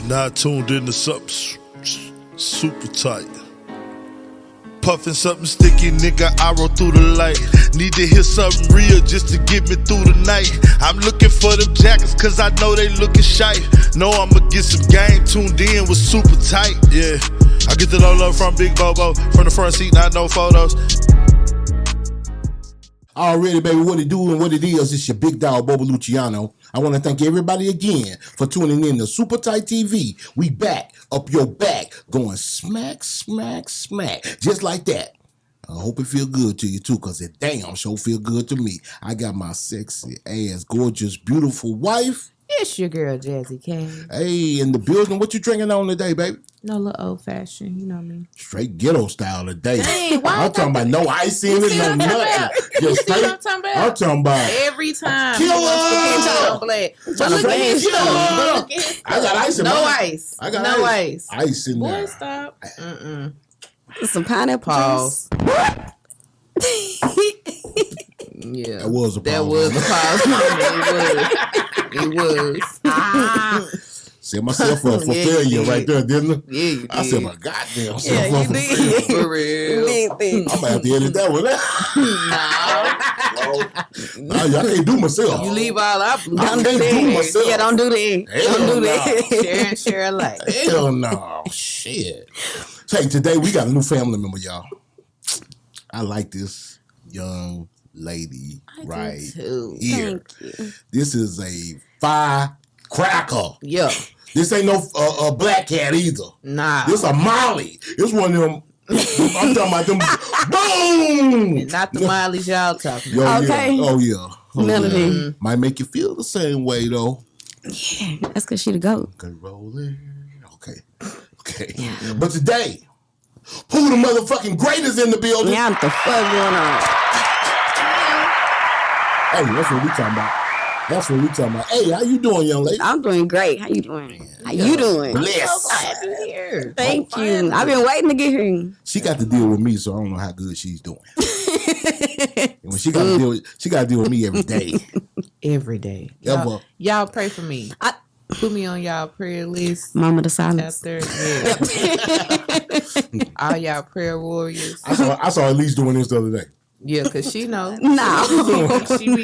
Now tuned into something super tight. Puffin' something sticky, nigga, I roll through the light. Need to hear something real just to get me through the night. I'm looking for them jackets cause I know they looking shy. Know I'ma get some game, tuned in with super tight, yeah. I get it all up from Big Bobo, from the front seat, not no photos. Already, baby, what it do and what it is, it's your big dog, Bobo Luciano. I want to thank everybody again for tuning in to Super Tight TV. We back, up your back, going smack, smack, smack, just like that. I hope it feel good to you too, because it damn sure feel good to me. I got my sexy ass, gorgeous, beautiful wife. It's your girl, Jazzy K. Hey, in the building. What you drinking on today, baby? No, little old fashioned, you know me. Straight ghetto style today. Dang, why I'm talking about no ice in it, no nothing. Just straight. I'm talking about every time. Killer! Black. But look at his I got ice in no mine. ice. I got no ice. Ice in Boy, there. stop. Some pineapple Pause. juice. Yeah. That was a pause. That was a pause moment. It was. Set myself up for failure right there, didn't I? Yeah, you did. I set my goddamn self Yeah, up you for did. failure. For real. I'm gonna have to edit that one out. No, I can't do myself. You leave all our blue. I can't do myself. Yeah, don't do that. Hell Don't do no. that. Share and share alike. Hell no. Shit. Hey, today we got a new family member, y'all. I like this young lady right too. here. Thank you. This is a firecracker. Yeah. This ain't no black cat either. Nah. This a Molly. This one of them. I'm talking about them. Boom. Not the mileage y'all talking Yo, about. Okay. yeah. Oh yeah. Oh, None of yeah. them. Might make you feel the same way though. Yeah, that's because she the goat. Okay, rolling. Okay. But today, who the motherfucking great is in the building? Yeah, what the fuck going on? Hey, that's what we talking about. That's what we talking about. Hey, how you doing, young lady? I'm doing great. How you doing? How you doing? Bless. Glad you're here. Thank you. I've been waiting to get here. She got to deal with me, so I don't know how good she's doing. And when she got to deal with me every day. Every day. Ever. Y'all pray for me. Put me on y'all prayer list. Mama the silence. Chapter. Yeah. All y'all prayer warriors. I saw Elise doing this the other day. Yeah, because she know. No. She know her too.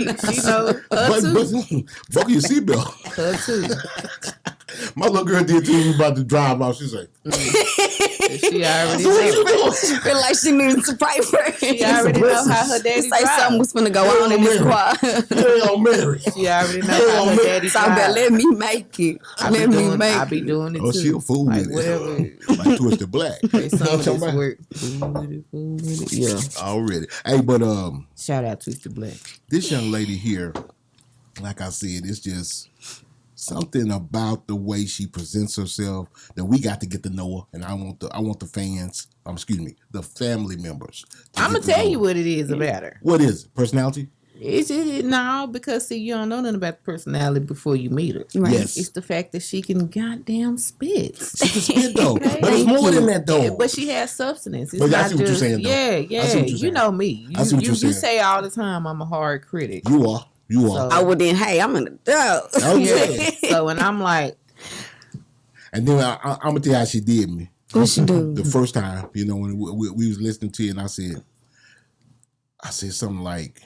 Buckle your seatbelt. Her too. My little girl did too. We was about to drive out. She's like, She already know. She feel like she needed to pray for her. She already know how her daddy Say something drive. was finna go on in this squad. Hail Mary. She already know how her daddy So I better drive. let me make it. Let me make I be doing it Oh, too. she a fool like with whatever. it. Like Twisted Black. Hey, some of Talking this about- work. Fool with it. Yeah. Already. Hey, but Shout out Twisted Black. this young lady here, like I said, it's just something about the way she presents herself that we got to get to know her, and I want the fans, the family members. I'm gonna tell you what it is about her. What is it? Personality? It's no, because see, you don't know nothing about the personality before you meet her. Right. Yes. It's the fact that she can goddamn spit. She can spit though, Okay. but it's more than that though. But she has substance. It's But I not see what you're just, saying, though. Yeah, I see yeah. what you're You saying. know me. I see what You you're saying. say all the time I'm a hard critic. You are. So- Oh, well then, hey, I'm an adult. Oh, yeah. Yeah. So when I'm like, And then I'm gonna tell you how she did me. What she do? The first time, when we was listening to it, and I said something like,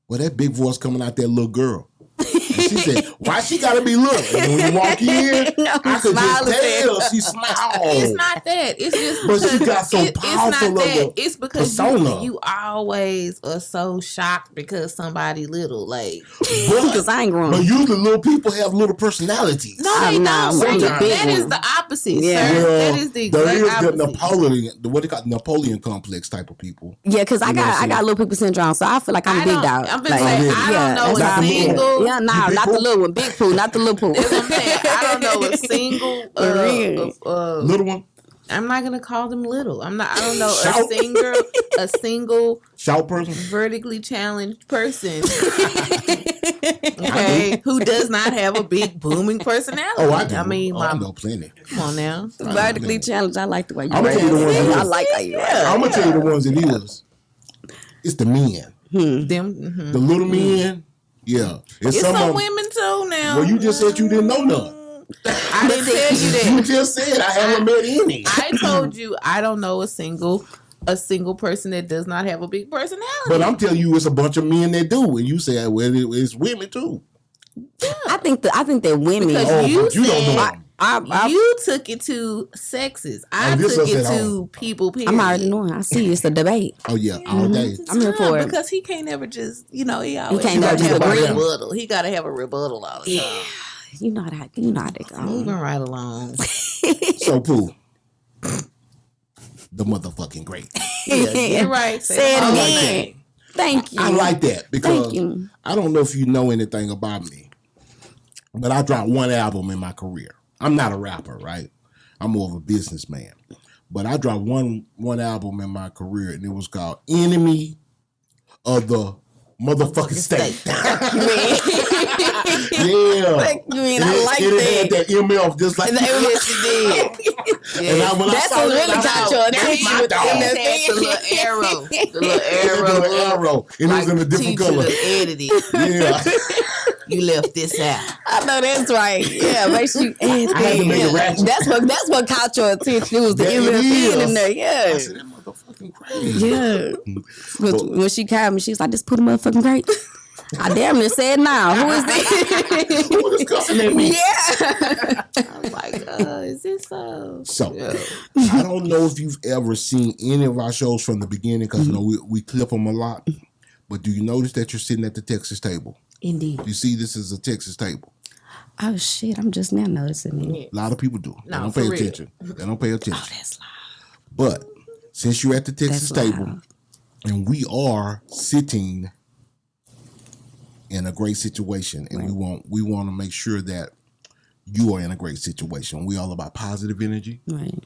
well, that big voice coming out that little girl. And she said, why she gotta be little? And when you walk in, No, I could just smiling. tell she smiled. it's not that. It's just But she because got so it's not powerful of that. a It's because persona. you always are so shocked because somebody little. Like, Because I ain't grown. But usually little people have little personalities. no, they Nah, don't. I'm the big That is one. the opposite, Yeah. sir. Well, That is the there exact is opposite. the what they call Napoleon complex type of people. Yeah, because I You know what I'm got little people syndrome, so I feel like I'm a I big don't- dog. I'm Like, gonna say, yeah. I don't know Not a the little single. Yeah, nah, Big not Pooh? the little one. Big Pooh, not the little Pooh. That's what I'm saying. I don't know a single. Real. Little one, I'm not gonna call them little. I don't know Shout. a single shout person. vertically challenged person. Okay, who does not have a big booming personality? Oh, I do. I mean, I my, know plenty. come on now. Vertically challenged. I like the way you I'ma write tell you the it. ones that I is. like how you write it. I'm gonna tell you the ones it is. It's the men, Them. mhm. the little men. Yeah, It's some some of- women too now. Well, you just said you didn't know none. I didn't tell you that. You just said I haven't met any. I told you I don't know a single person that does not have a big personality. But I'm telling you, it's a bunch of men that do, and you say, well, it's women too. Yeah. I think that women. Because you but you don't know. you took it to sexes. I took it to people. Period. I'm already knowing. I see it's a debate. Oh yeah, all day. I'm here for it because he can't never just he always can't never just have a agree. rebuttal. He got to have a rebuttal all the time. You know how they go. Moving right along. So Pooh, the motherfucking great. You're right. Say it all again. right. Thank you. I like that because Thank you. I don't know if you know anything about me, but I dropped one album in my career. I'm not a rapper, right? I'm more of a businessman. But I dropped one album in my career, and it was called Enemy of the Motherfucking State. Yeah. Thank you, man. I like it that. had that MF just like Yes, it did. And when That's I saw what that, really I got said, your that's my attention. dog. It had the little arrow. The little It had arrow. an arrow. And it was in a different teacher color. done edited. Yeah. You left this out. I know that's right. Yeah, make sure you add I had to make it ratchet. That's what caught your attention. It was the That it MFN in is. there. I Yeah. said, that motherfucking crazy. Yeah. When she called me, she was like, "This Pooh motherfucking great." I damn near said, "Now, who is this?" Who was cussing at me? Yeah. I was like, is this so? So, Yeah. I don't know if you've ever seen any of our shows from the beginning because we clip them a lot. But do you notice that you're sitting at the Texas table? Indeed. You see, this is a Texas table. Oh shit! I'm just now noticing it. A lot of people do. They No, don't for pay real. attention. They don't pay attention. Oh, that's loud. But since you're at the Texas That's table, loud. and we are sitting in a great situation, and we want to make sure that you are in a great situation. We all about positive energy, Right.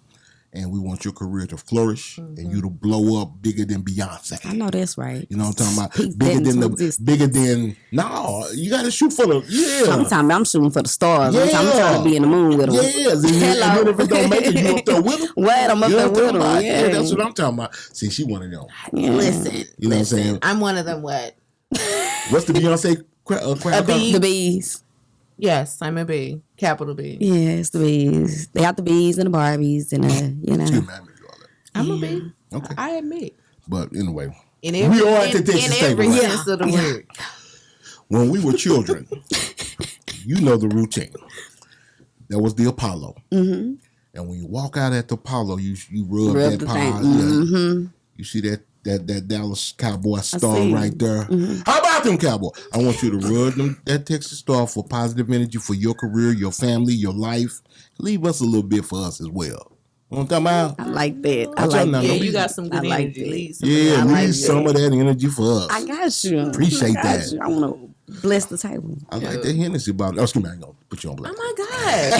and we want your career to flourish and you to blow up bigger than Beyonce. I know that's right. You know what I'm talking about? Peak Bigger into than existence. no, you got to shoot for the, yeah. I'm shooting for the stars. Yeah. I'm trying to be in the moon with them. Yes, and then if it don't make it, you up there with them. What? I'm up You know there what I'm with talking them. about? Yeah. That's what I'm talking about. See, she one of them. Yeah. Listen. You know what I'm saying? I'm one of them. What? What's the Beyonce crowd? bee. The bees. Yes, I'm a B. Capital B. Yes, the bees. They got the bees and the Barbies and you know. Excuse me, I made you all that. I'm a B. Okay. I admit. But anyway, In every, we are at the Texas in every table. Right? sense of the word. When we were children, you know the routine. There was the Apollo. Mm-hmm. And when you walk out at the Apollo, you rub Rub that the pie. thing. Yeah. Mm-hmm. You see that Dallas Cowboy star see. right there. Mm-hmm. How about them Cowboy? I want you to rub that Texas star for positive energy for your career, your family, your life. Leave us a little bit for us as well. You know what I'm talking about? I like that. I Watch out like now, Yeah, don't you be- got some good I like energy. that. Leave some of Yeah, that. I leave like some of that energy for us. I got you. Appreciate I got that. you. I want to bless the table. I like that Hennessy bottle. Oh, excuse me, I ain't gonna put you on black. Oh my God.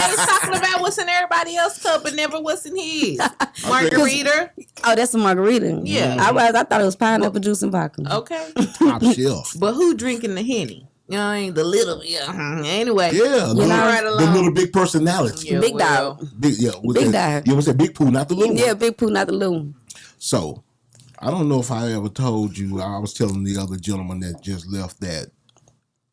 Always talking about what's in everybody else's cup and never what's in his. Margarita. Oh, that's a margarita. Yeah. I thought it was pineapple juice and vodka. Okay. Top shelf. But who drinking the Henny? You know, ain't the little, Anyway. Yeah, Moving right the along. little big personality. Yeah, Big well, dog. Big, yeah, with Big that, dog. You ever say Big Pooh, not the little Yeah, one. Big Pooh, not the little one. So, I don't know if I ever told you. I was telling the other gentleman that just left that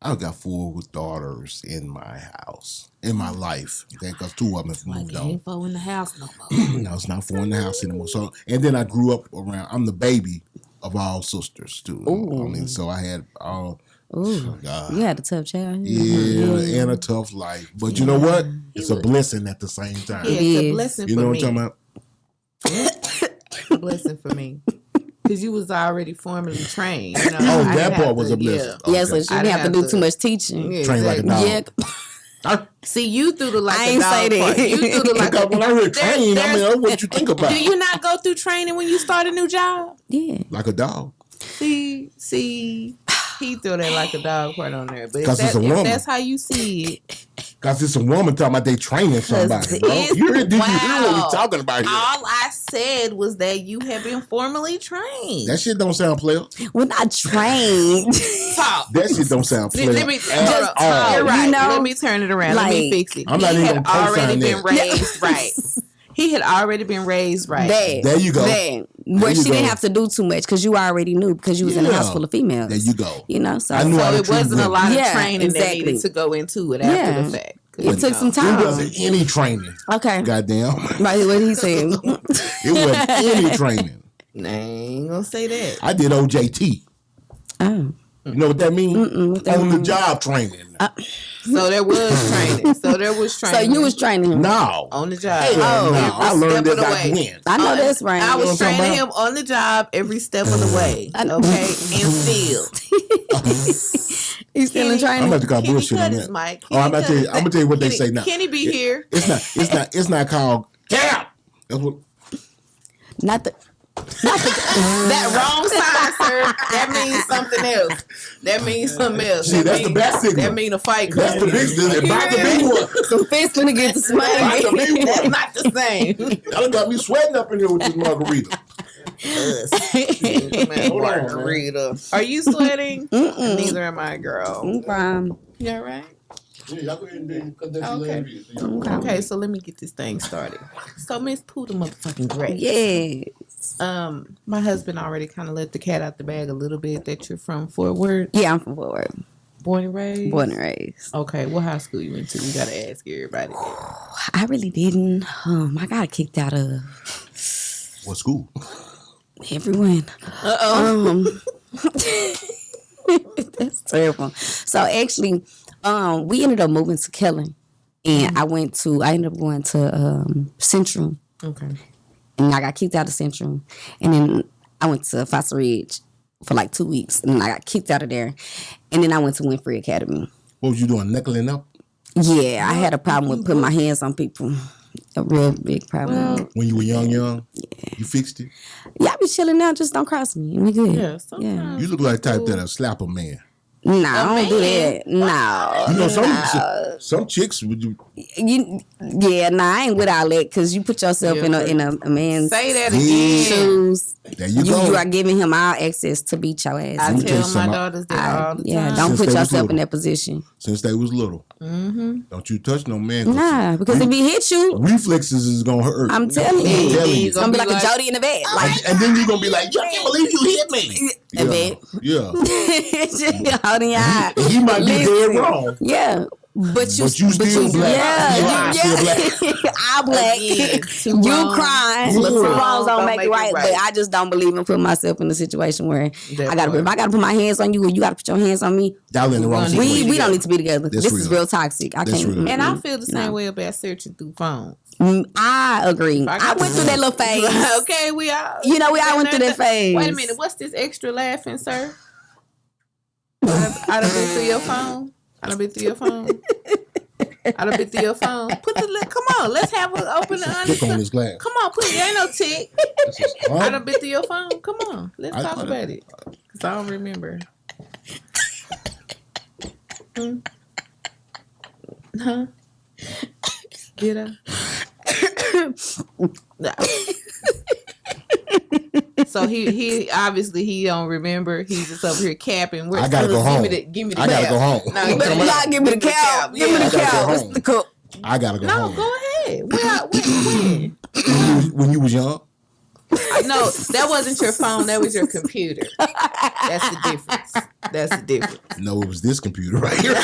I've got 4 daughters in my house, in my life. Okay, because 2 of them have moved on. ain't 4 in the house no more. No, it's not 4 in the house anymore. So, and then I grew up around. I'm the baby of all sisters too. Ooh. I mean, so I had all. Ooh, God. you had a tough child. Yeah, and a tough life. But you know what? It's a blessing at the same time. Yeah, it's Yes. a blessing You for know what me. I'm talking about? It's a blessing for me. Because you was already formally trained. You know? Oh, I that didn't part have was to- a blessing. Yeah, so Okay. she I didn't have to didn't do have too to- much teaching. Yeah, Train like a dog. Yeah. See, you threw the like I a ain't dog say that. part. You threw the like Because a when I heard train, I mean, that's what you think about. Do you not go through training when you start a new job? Yeah. Like a dog. See, he threw that like a dog part on there. But if, 'Cause it's a if woman. that's how you see it, Because it's a woman talking about they training somebody, bro. it's- Did you hear what wow. we talking about here? all I said was that you have been formally trained. That shit don't sound player. We're not trained. Talk. That shit don't sound player. Let me at all. You're right. You know, Let me turn it around. Let me like, fix it. I'm not He even had gonna already co-sign been that. raised right. He had already been raised right. There you go. Where you she didn't go. have to do too much because you already knew because you was in a Yeah. house full of females. There you go. You know, so I knew So how to it treat wasn't a women. lot of Yeah, training that exactly. needed to go into it after Yeah. the fact. It took some time. It wasn't any training. Okay. Goddamn. Right, what he saying. It wasn't any training. Nah, I ain't gonna say that. I did OJT. Oh. You know what that means? On the job training. So there was training. So you was training him. No. on the job. No. I learned step that of the I way. went. I know that's right. I was You know what I'm training talking him on the job every step of the way. Okay, and still. He's still in training. I'm about to call Kenny bullshit cut on his that. mic. Oh, I'm gonna tell you what they say now. Kenny be here. It's not called cap. That's what. Not the That wrong sign, sir. That means something else. That means something else. See, that's the bad signal. That means a fight. That's the big. About the big one. some fish gonna get the About the smile. big That's one. not the same. Y'all got me sweating up in here with this margarita. Margarita. Are you sweating? Neither am I, girl. I'm fine. You all right? Yeah, y'all go ahead and cut that Okay. shit Okay, so let me get this thing started. So Miss Poohthamfngreat. Yes. My husband already kind of let the cat out the bag a little bit that you're from Fort Worth. Yeah, I'm from Fort Worth. Born and raised? Born and raised. Okay, what high school you went to? We gotta ask everybody. I really didn't. I got kicked out of What school? everyone. That's terrible. So actually, we ended up moving to Kellen, and I ended up going to Central, Okay. and I got kicked out of Central, and then I went to Foster Ridge for like 2 weeks, and I got kicked out of there, and then I went to Winfrey Academy. What was you doing? Knuckling up? Yeah, I had a problem with putting my hands on people. A real big problem. When you were young? You fixed it? Yeah, I be chilling now. Just don't cross me. We good. Yeah, sometimes. You look like the type that'll slap a man. Nah, I don't do man? that. No. You know, some chicks would you. I ain't with all that because you put yourself in a man's Say that again. shoes. There you go. You are giving him all access to beat your ass. I Let me tell you tell my something. daughters that all the time. Don't Since put they was yourself in little. that position. Since they was little. Don't you touch no man. 'cause Nah, because if he hit you, reflexes is gonna hurt. I'm telling you, I'm telling you. it's gonna be like a Jody in the bed. Like, And then you're gonna be like, I can't believe you hit me. a bed. Yeah. Holding your eye. And he might be dead Listen. wrong. Yeah. But you still black. Yeah, Your eyes still black. I'm black. Again, two You wrongs. crying. Two But two wrongs wrongs don't make it right. But I just don't believe in putting myself in a situation where if I gotta put my hands on you or you gotta put your hands on me. Y'all in the wrong We- situation. We don't need to be together. That's This is real. real toxic. I That's can't. real. And I feel the same way about searching through phones. I agree. I went through that little phase. Okay, we all. You know, we all went through that phase. Wait a minute, what's this extra laughing, sir? I done been through your phone. I done been through your phone. Put the come on, let's have an open and honest. Click on this glass. Come on, put it. Ain't no tick. Huh? I done been through your phone. Come on, let's I- talk about it. Cause I don't remember. Huh? Did I? Nah. So he obviously he don't remember. He's just over here capping. I gotta go home. Give me the I gotta cap. go home. No, You better not give me the cow. Give me I the gotta cow. go What's home. the cup? I gotta go No, home. go ahead. When? When you was young? No, that wasn't your phone. That was your computer. That's the difference. No, it was this computer right here. No,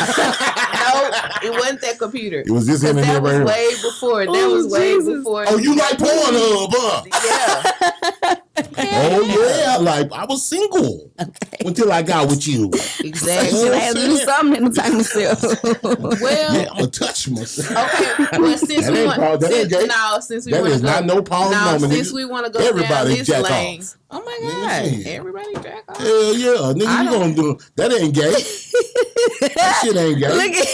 it wasn't that computer. It was this That internet was right here. way before. That was way before. Oh, you like Pornhub, huh? Yeah. Oh yeah, like I was single until I got with you. Exactly. I had to do something to entertain myself. Well, Yeah, I'm gonna touch myself. okay. Well, since That we ain't want, Paul- that ain't gay. since we That want is to go, not no Paul moment, since nigga. we want to go Everybody down this jack lane. off. Oh my Nigga, God! shit. Everybody jack off. Hell yeah, nigga, you gonna do that? Ain't gay. That shit ain't gay. Look at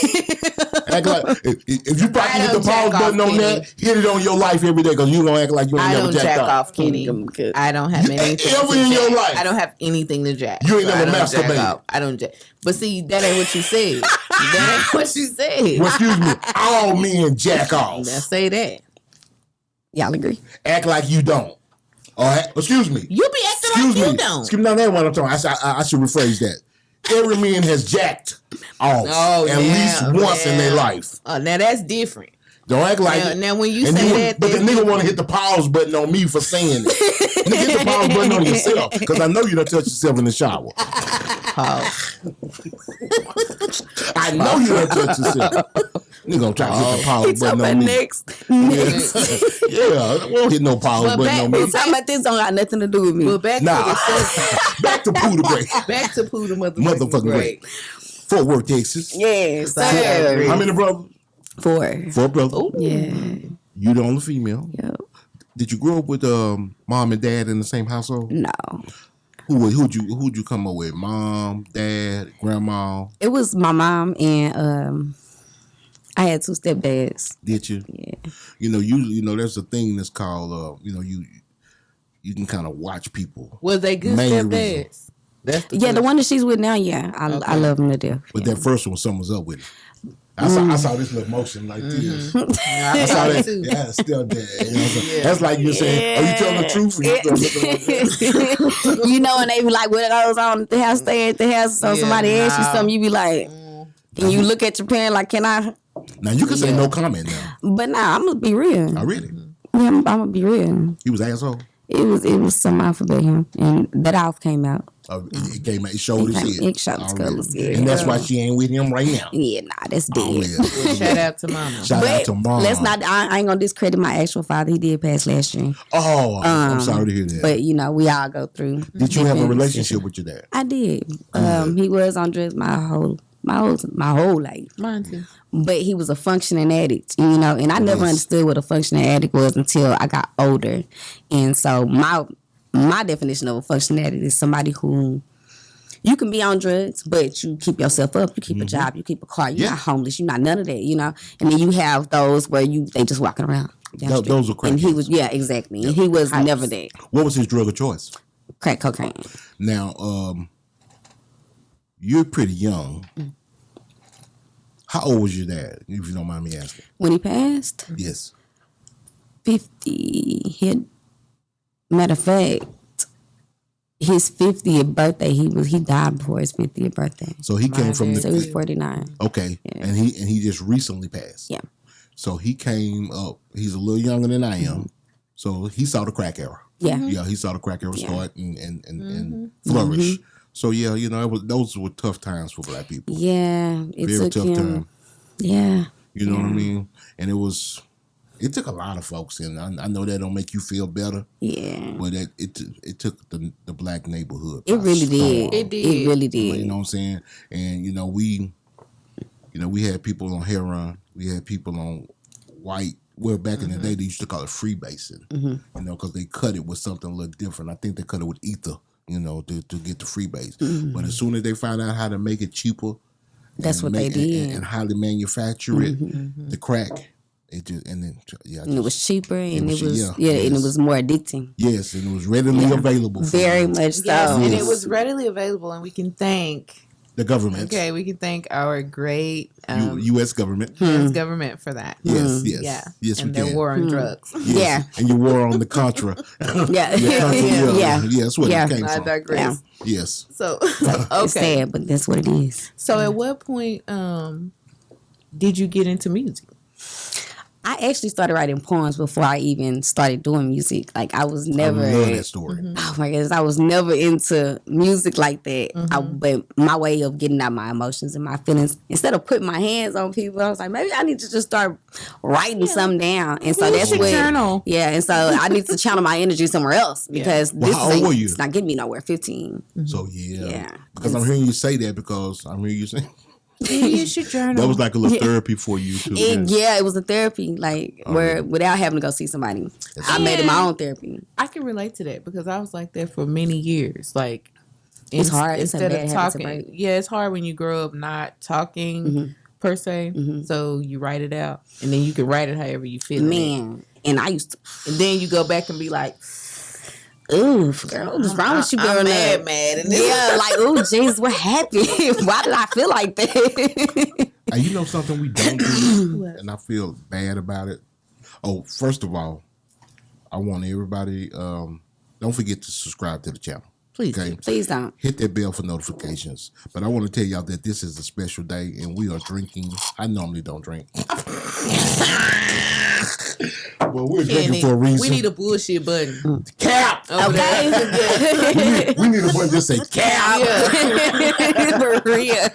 Act like if you probably hit the don't jack pause button off, on that, hit it on your life every day because you gonna act like you ain't I never don't jacked jack off. off, Kenny. I don't have anything. Ever to in your jack. life? I don't have anything to jack. You ain't so never I don't jack masturbated. off. I don't jack. But see, that ain't what you said. That ain't what you said. Well, excuse me, all men jack off. Now say that. y'all agree. Act like you don't. All right, excuse me. You be acting Excuse like me. you don't. Excuse me. Now that's what I'm talking. I should rephrase that. Every man has jacked off at least once in their life. Oh, now that's different. Don't act like Now when you and say then- that, but the that's nigga want to hit the pause button on me for saying it. Nigga, hit the pause button on yourself because I know you done touched yourself in the shower. pause. I know you done touched yourself. Nigga gonna try to hit the pause He talking button about on me. next. Yeah, won't hit no pause But button on me. He talking about this don't got nothing to do with me. But back to Nah, the subject. back to Poohthamfngreat. Back to Pooh the Motherfucking great. Fort Worth, Texas. Yes, How sir. How many brothers? 4. 4 brothers. Ooh. Yeah. You the only female. Yep. Did you grow up with mom and dad in the same household? No. Who'd you come up with? Mom, dad, grandma? It was my mom and I had 2 stepdads. Did you? Yeah. You know there's a thing that's called you can kind of watch people. Was they good Main stepdads? That's the Yeah, the question. one that she's with now, yeah. I love him to death. But Yeah. that first one, something was up with it. I saw this little motion like this. I saw that. too. Yeah, still dead. You know what I'm saying? That's like you're saying, are you telling the truth? Or you still looking like that? You know, and they be like, what goes on at the house, stay at the house. So Yeah, somebody asks you nah. something, you be like, and you look at your parent like, can I? Now you can say no comment now. But nah, I'm gonna be real. Oh, really? Yeah, I'm gonna be real. He was an asshole. It was some alphabet him, and that off came out. It came out. It showed his head. It showed his Already. colors, yeah. And that's why she ain't with him right now. Yeah, nah, that's dead. Oh, yeah. Shout out to mama. Shout out But to mom. let's not. I ain't gonna discredit my actual father. He did pass last year. Oh, I'm sorry to hear that. But we all go through. Did you have a different relationship with your dad? I did. He was on drugs my whole life. Mine too. But he was a functioning addict, and I never understood what a functioning addict was until I got older. And so my definition of a functioning addict is somebody who you can be on drugs, but you keep yourself up, you keep a job, you keep a car, you're not homeless, you're not none of that, And then you have those where they just walking around. down the street. Those are crack. And he was, exactly. And he was never that. What was his drug of choice? Crack cocaine. Now, you're pretty young. How old was your dad, if you don't mind me asking? When he passed, Yes. 50. Matter of fact, his 50th birthday, he died before his 50th birthday. So he came from So he was the 49. okay, and he just recently passed. Yeah. So he came up. He's a little younger than I am. So he saw the crack era. Yeah. Yeah, he saw the crack era start and flourish. So yeah, those were tough times for Black people. Yeah. It Very took tough him. time. Yeah. You know what I mean? And it took a lot of folks, and I know that don't make you feel better, Yeah. but it took the Black neighborhood. It by really storm. did. It did. It really did. You know what I'm saying? And we had people on heroin. We had people on white. Well, back in the day, they used to call it freebasing. Because they cut it with something a little different. I think they cut it with ether. To get the freebase. But as soon as they found out how to make it cheaper, That's what they did. and how to manufacture it, the crack. It just and it was cheaper, and it was and yes. it was more addicting. Yes, and it was readily available. For Very much so. Yes, and it Yes. was readily available, and we can thank. the government. Okay, we can thank our great U.S. government. US government for that. Yes, yes, Yeah. yes, and we their can. war on drugs. Yes. Yeah. And you war on the Contra. Yeah. Yeah, that's where Yeah. it came I from. digress. Yes. So It's okay. sad, but that's what it is. So at what point did you get into music? I actually started writing poems before I even started doing music. Like I was never. I love that story. Oh my goodness, I was never into music like that. But my way of getting out my emotions and my feelings, instead of putting my hands on people, I was like, maybe I need to just start writing something down. And so that's should what. journal. Yeah, and so I need to channel my energy somewhere else because Well, this how old were you? it's not getting me nowhere. 15. So yeah. Yeah. Because I'm hearing you say that because I'm hearing you say You should journal. that was like a little therapy for you too. It was a therapy, like where without having to go see somebody. I made it my own therapy. I can relate to that because I was like that for many years. Like It's hard. It's a instead bad of habit to talking. break. Yeah, it's hard when you grow up not talking per se. So you write it out, and then you can write it however you feel. Man, and I used to. And then you go back and be like, Ooh, girl, what's wrong with you, girl? I'm now? mad. And Yeah, like, oh, Jesus, what happened? Why did I feel like that? You know something we don't do, and I feel bad about it. Oh, first of all, I want everybody. Don't forget to subscribe to the channel. Please. Okay? Please don't. Hit that bell for notifications. But I want to tell y'all that this is a special day, and we are drinking. I normally don't drink. Well, we're drinking for a reason. We need a bullshit button. cap. Okay. We need a button that say cap. For real.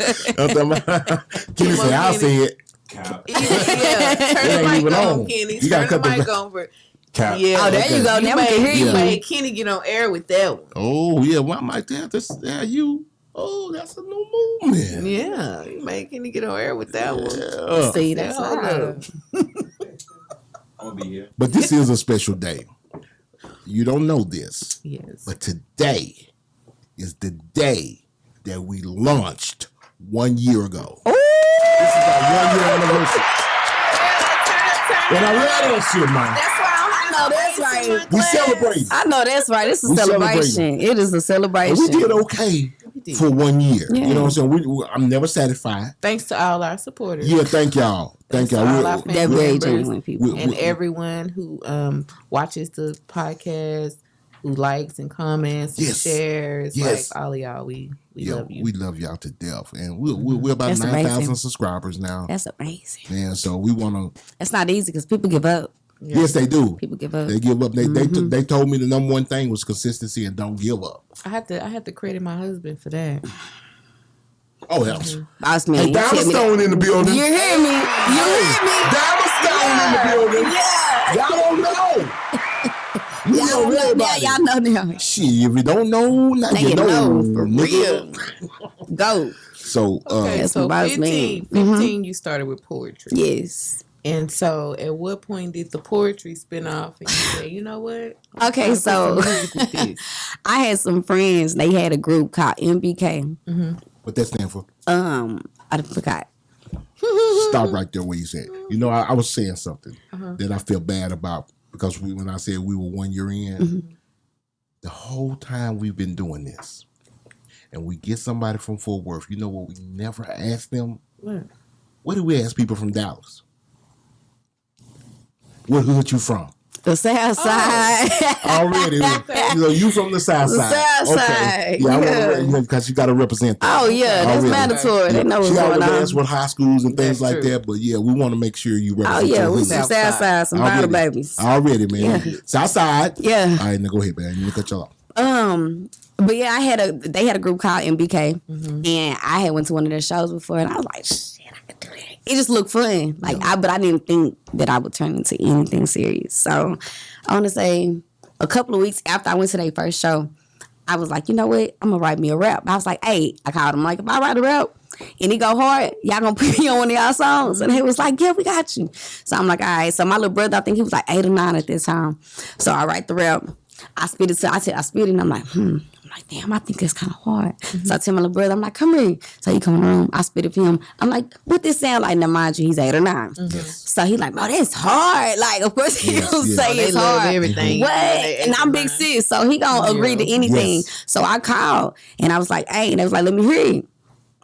Kenny say, I'll say it. Cap. Yeah, turn It ain't the even mic on, on. Kenny. You gotta Turn the cut the mic on for. Cap. Yeah. Oh, there you go. Now we can hear You you. made Kenny get on air with that one. Oh yeah, well I might have to. Yeah, you. Oh, that's a new movement. Yeah, you made Kenny get on air with that one. Yeah. See, that's Hold why. up. I'm gonna be here. But this is a special day. You don't know this, Yes. but today is the day that we launched 1 year ago. This is our 1 year anniversary. And I read that shit, man. That's why I know that's right. We celebrated. I know that's right. It's a We celebration. celebrating. It is a And celebration. we did okay for 1 year. Yeah. You know what I'm saying? I'm never satisfied. Thanks to all our supporters. Yeah, thank y'all. Thank Thanks to all y'all. our We- They're family very members genuine people. and everyone who watches the podcast, who likes and comments and Yes. shares. Yes. Like all of y'all, we Yeah, love you. we love y'all to death. And we're about That's 9,000 amazing. subscribers now. That's amazing. And so we want to. That's not easy because people give up. Yes, they do. People give up. They give up. They told me the number one thing was consistency and don't give up. I have to credit my husband for that. Oh, that was. Boss man, Hey, you Diamond tell me Stone in the building. You hear me? You hear me? Diamond Stone in the building. Yeah. Y'all don't know. You Y'all know know now. everybody. Y'all know now. Shit, if you don't know, now Now you you know. know, for nigga. Go. So, Okay, That's so what boss 15, man. 15 you started with poetry. Yes. And so at what point did the poetry spin off and you say, you know what? I'm Okay, trying to put so some music with this. I had some friends. They had a group called MBK. what that stand for? I forgot. Stop right there where you said. You know, I was saying something that I feel bad about because when I said we were 1 year in, the whole time we've been doing this, and we get somebody from Fort Worth, you know what we never ask them? What do we ask people from Dallas? What hood you from? The South Side. Already, you know, you from the South The Side. South Side, Yeah, I yeah. want to because you got to represent that. Oh, yeah. That's Already. mandatory. They know what's She going already on. asked what high schools and things That's like true. that, but yeah, we want to make sure you Oh, represent yeah. your We hood. some South Side. Some battle babies. Already, man. Yeah. South Side. Yeah. All right, now go ahead, man. Let me cut you off. But yeah, they had a group called MBK, and I had went to one of their shows before, and I was like, shit, I could do that. It just looked fun, but I didn't think that I would turn into anything serious. So I want to say a couple of weeks after I went to their first show, I was like, you know what, I'm gonna write me a rap. I was like, hey, I called him like, if I write a rap and it go hard, y'all gonna put me on one of y'all songs? And he was like, yeah, we got you. So I'm like, all right. So my little brother, I think he was like 8 or 9 at this time. So I write the rap. I spit it, and I'm like, I'm like, damn, I think it's kind of hard. So I tell my little brother, I'm like, come here. So he come in the room, I spit it for him. I'm like, what this sound like? Now, mind you, he's 8 or 9. So he like, oh, that's hard. Like, of course he Yes, don't yes. say Oh, they it's love hard. everything. What? They And I'm big extra sis, so he gonna agree to anything. Yes. So I called, and I was like, hey, and they was like, let me hear it.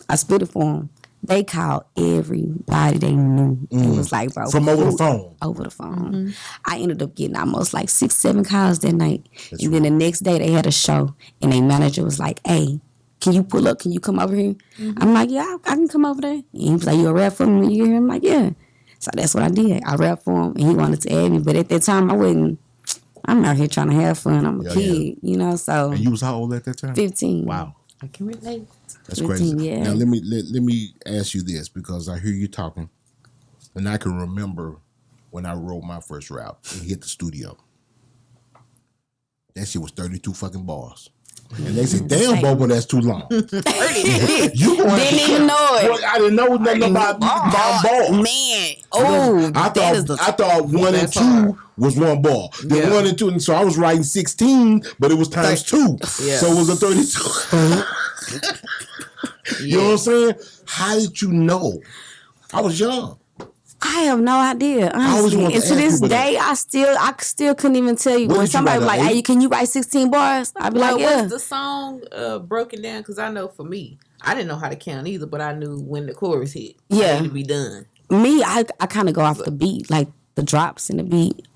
I spit it for him. They called everybody they knew. It was like, bro. From over the phone. Over the phone. I ended up getting almost like 6, 7 calls that night. And then the next day they had a show, and their manager was like, hey, can you pull up? Can you come over here? I'm like, yeah, I can come over there. And he was like, you a rap for me? You hear him? I'm like, yeah. So that's what I did. I rap for him, and he wanted to add me. But at that time, I'm out here trying to have fun. I'm a kid, you know, so. And you was how old at that time? 15. Wow. I can relate. That's 15, crazy. yeah. Now let me ask you this because I hear you talking, and I can remember when I wrote my first rap and hit the studio. That shit was 32 fucking bars, and they said, "Damn, Bobo, that's too long." You Didn't even know it. Well, I didn't know nothing about bars. Man, oh, I thought 1 and 2 was 1 bar. Then 1 and 2, and so I was writing 16, but it was times 2, Yeah. so it was a 32. You know what I'm saying? How did you know? I was young. I have no idea, always honestly. wanted And to to ask this people day, I still couldn't even tell you. What When did you somebody write, was like, an hey, 8? can you write 16 bars? I'd be Well, like, yeah. was the song broken down? Because I know for me, I didn't know how to count either, but I knew when the chorus hit. Yeah. It had to be done. Me, I kind of go off the beat, like the drops in the beat.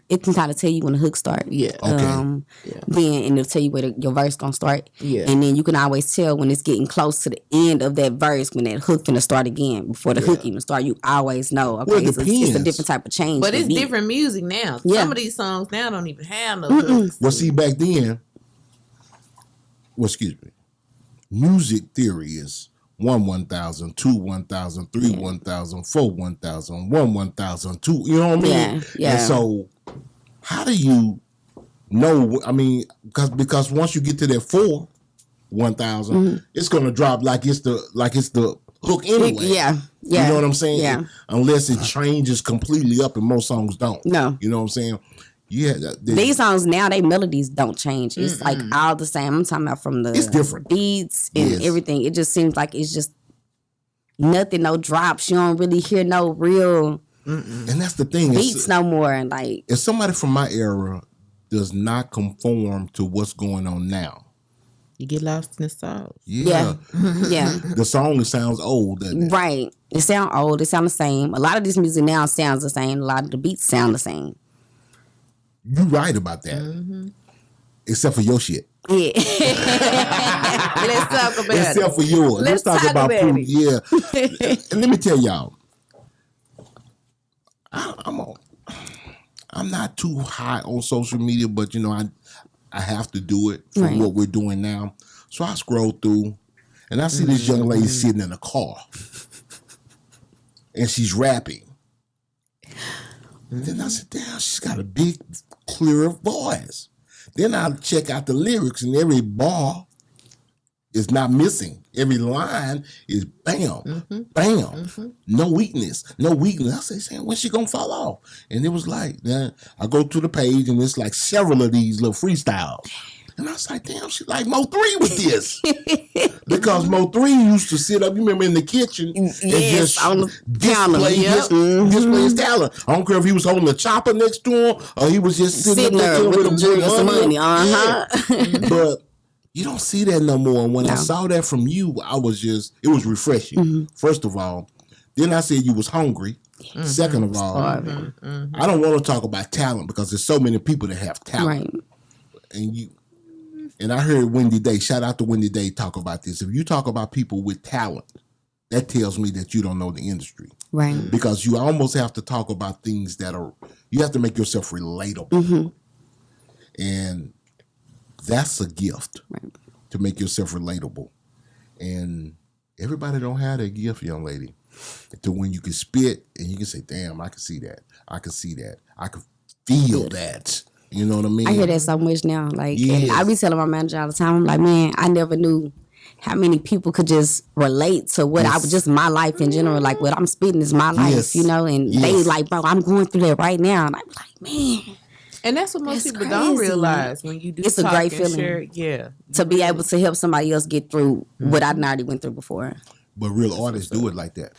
It can kind of tell you when the hook start. Yeah. Okay. Then and it'll tell you where your verse gonna start. Yeah. And then you can always tell when it's getting close to the end of that verse when that hook finna start again before the hook even start. You always know. Okay, Well, it it's a depends. different type of change. But to it's beat. different music now. Yeah. Some of these songs now don't even have no hooks. Well, see, back then, excuse me, music theory is 1,000, 1,000, 1,000, 1,000, 1,000, 2. You know what I mean? Yeah. And so, how do you know? I mean, because once you get to that 1,000, it's gonna drop like it's the hook anyway. Yeah. You know what I'm saying? Yeah. Unless it changes completely up, and most songs don't. No. You know what I'm saying? Yeah. These songs now, they melodies don't change. It's like all the same. I'm talking about from the It's different. beats and everything. It just seems like it's just nothing, no drops. You don't really hear no real and that's the thing. beats no more. And like, if somebody from my era does not conform to what's going on now, You get lost in the sauce. yeah. the song sounds old, doesn't it? Right. It sound old. It sound the same. A lot of this music now sounds the same. A lot of the beats sound the same. You right about that. Except for your shit. Yeah. Let's talk about it. Except for yours. Let's talk about Pooh. it. Yeah. And let me tell y'all, I'm not too high on social media, but you know, I have to do it for Right. what we're doing now. So I scroll through and I see this young lady sitting in a car. And she's rapping. And then I said, damn, she's got a big, clear voice. Then I check out the lyrics, and every bar is not missing. Every line is bam, bam. No weakness, no weakness. I say, when's she gonna fall off? And it was like, then I go to the page, and it's like several of these little freestyles. And I was like, damn, she like Mo3 with this. Because Mo3 used to sit up, you remember, in the kitchen and just on the counter. display his talent. I don't care if he was holding a chopper next to him or he was just sitting There there with with some money. Yeah. But you don't see that no more. And when I saw that from you, it was refreshing. First of all. Then I said you was hungry. Second of all, I don't want to talk about talent because there's so many people that have talent. Right. And I heard Wendy Day, shout out to Wendy Day, talk about this. If you talk about people with talent, that tells me that you don't know the industry. Right. Because you almost have to talk about things you have to make yourself relatable. And that's a gift to make yourself relatable. And everybody don't have that gift, young lady, to when you can spit and you can say, damn, I can see that. I can see that. I can feel that. You know what I mean? I hear that so much now. Like, Yes. and I be telling my manager all the time, I'm like, man, I never knew how many people could just relate to what just my life in general. Like, what I'm spitting is my life, you know? And they like, bro, I'm going through that right now. And I'm like, man. And that's what most That's people don't crazy. realize when you do. It's a talk great and feeling. share, yeah, To be able to help somebody else get through what I already went through before. But real artists do it like that.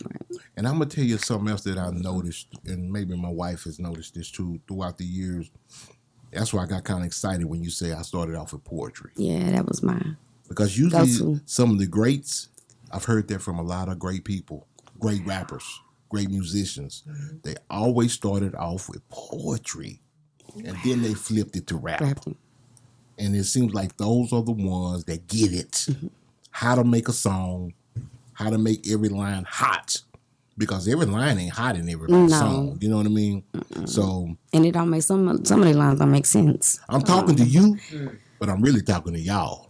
And I'm going to tell you something else that I noticed, and maybe my wife has noticed this too throughout the years. That's why I got kind of excited when you say I started off with poetry. Yeah, that was mine. Because usually some of the greats, I've heard that from a lot of great people, great rappers, great musicians. They always started off with poetry, and then they flipped it to rap. And it seems like those are the ones that get it. How to make a song, how to make every line hot. Because every line ain't hot in every song. You know what I mean? So, and it don't make some of the lines don't make sense. I'm talking to you, but I'm really talking to y'all.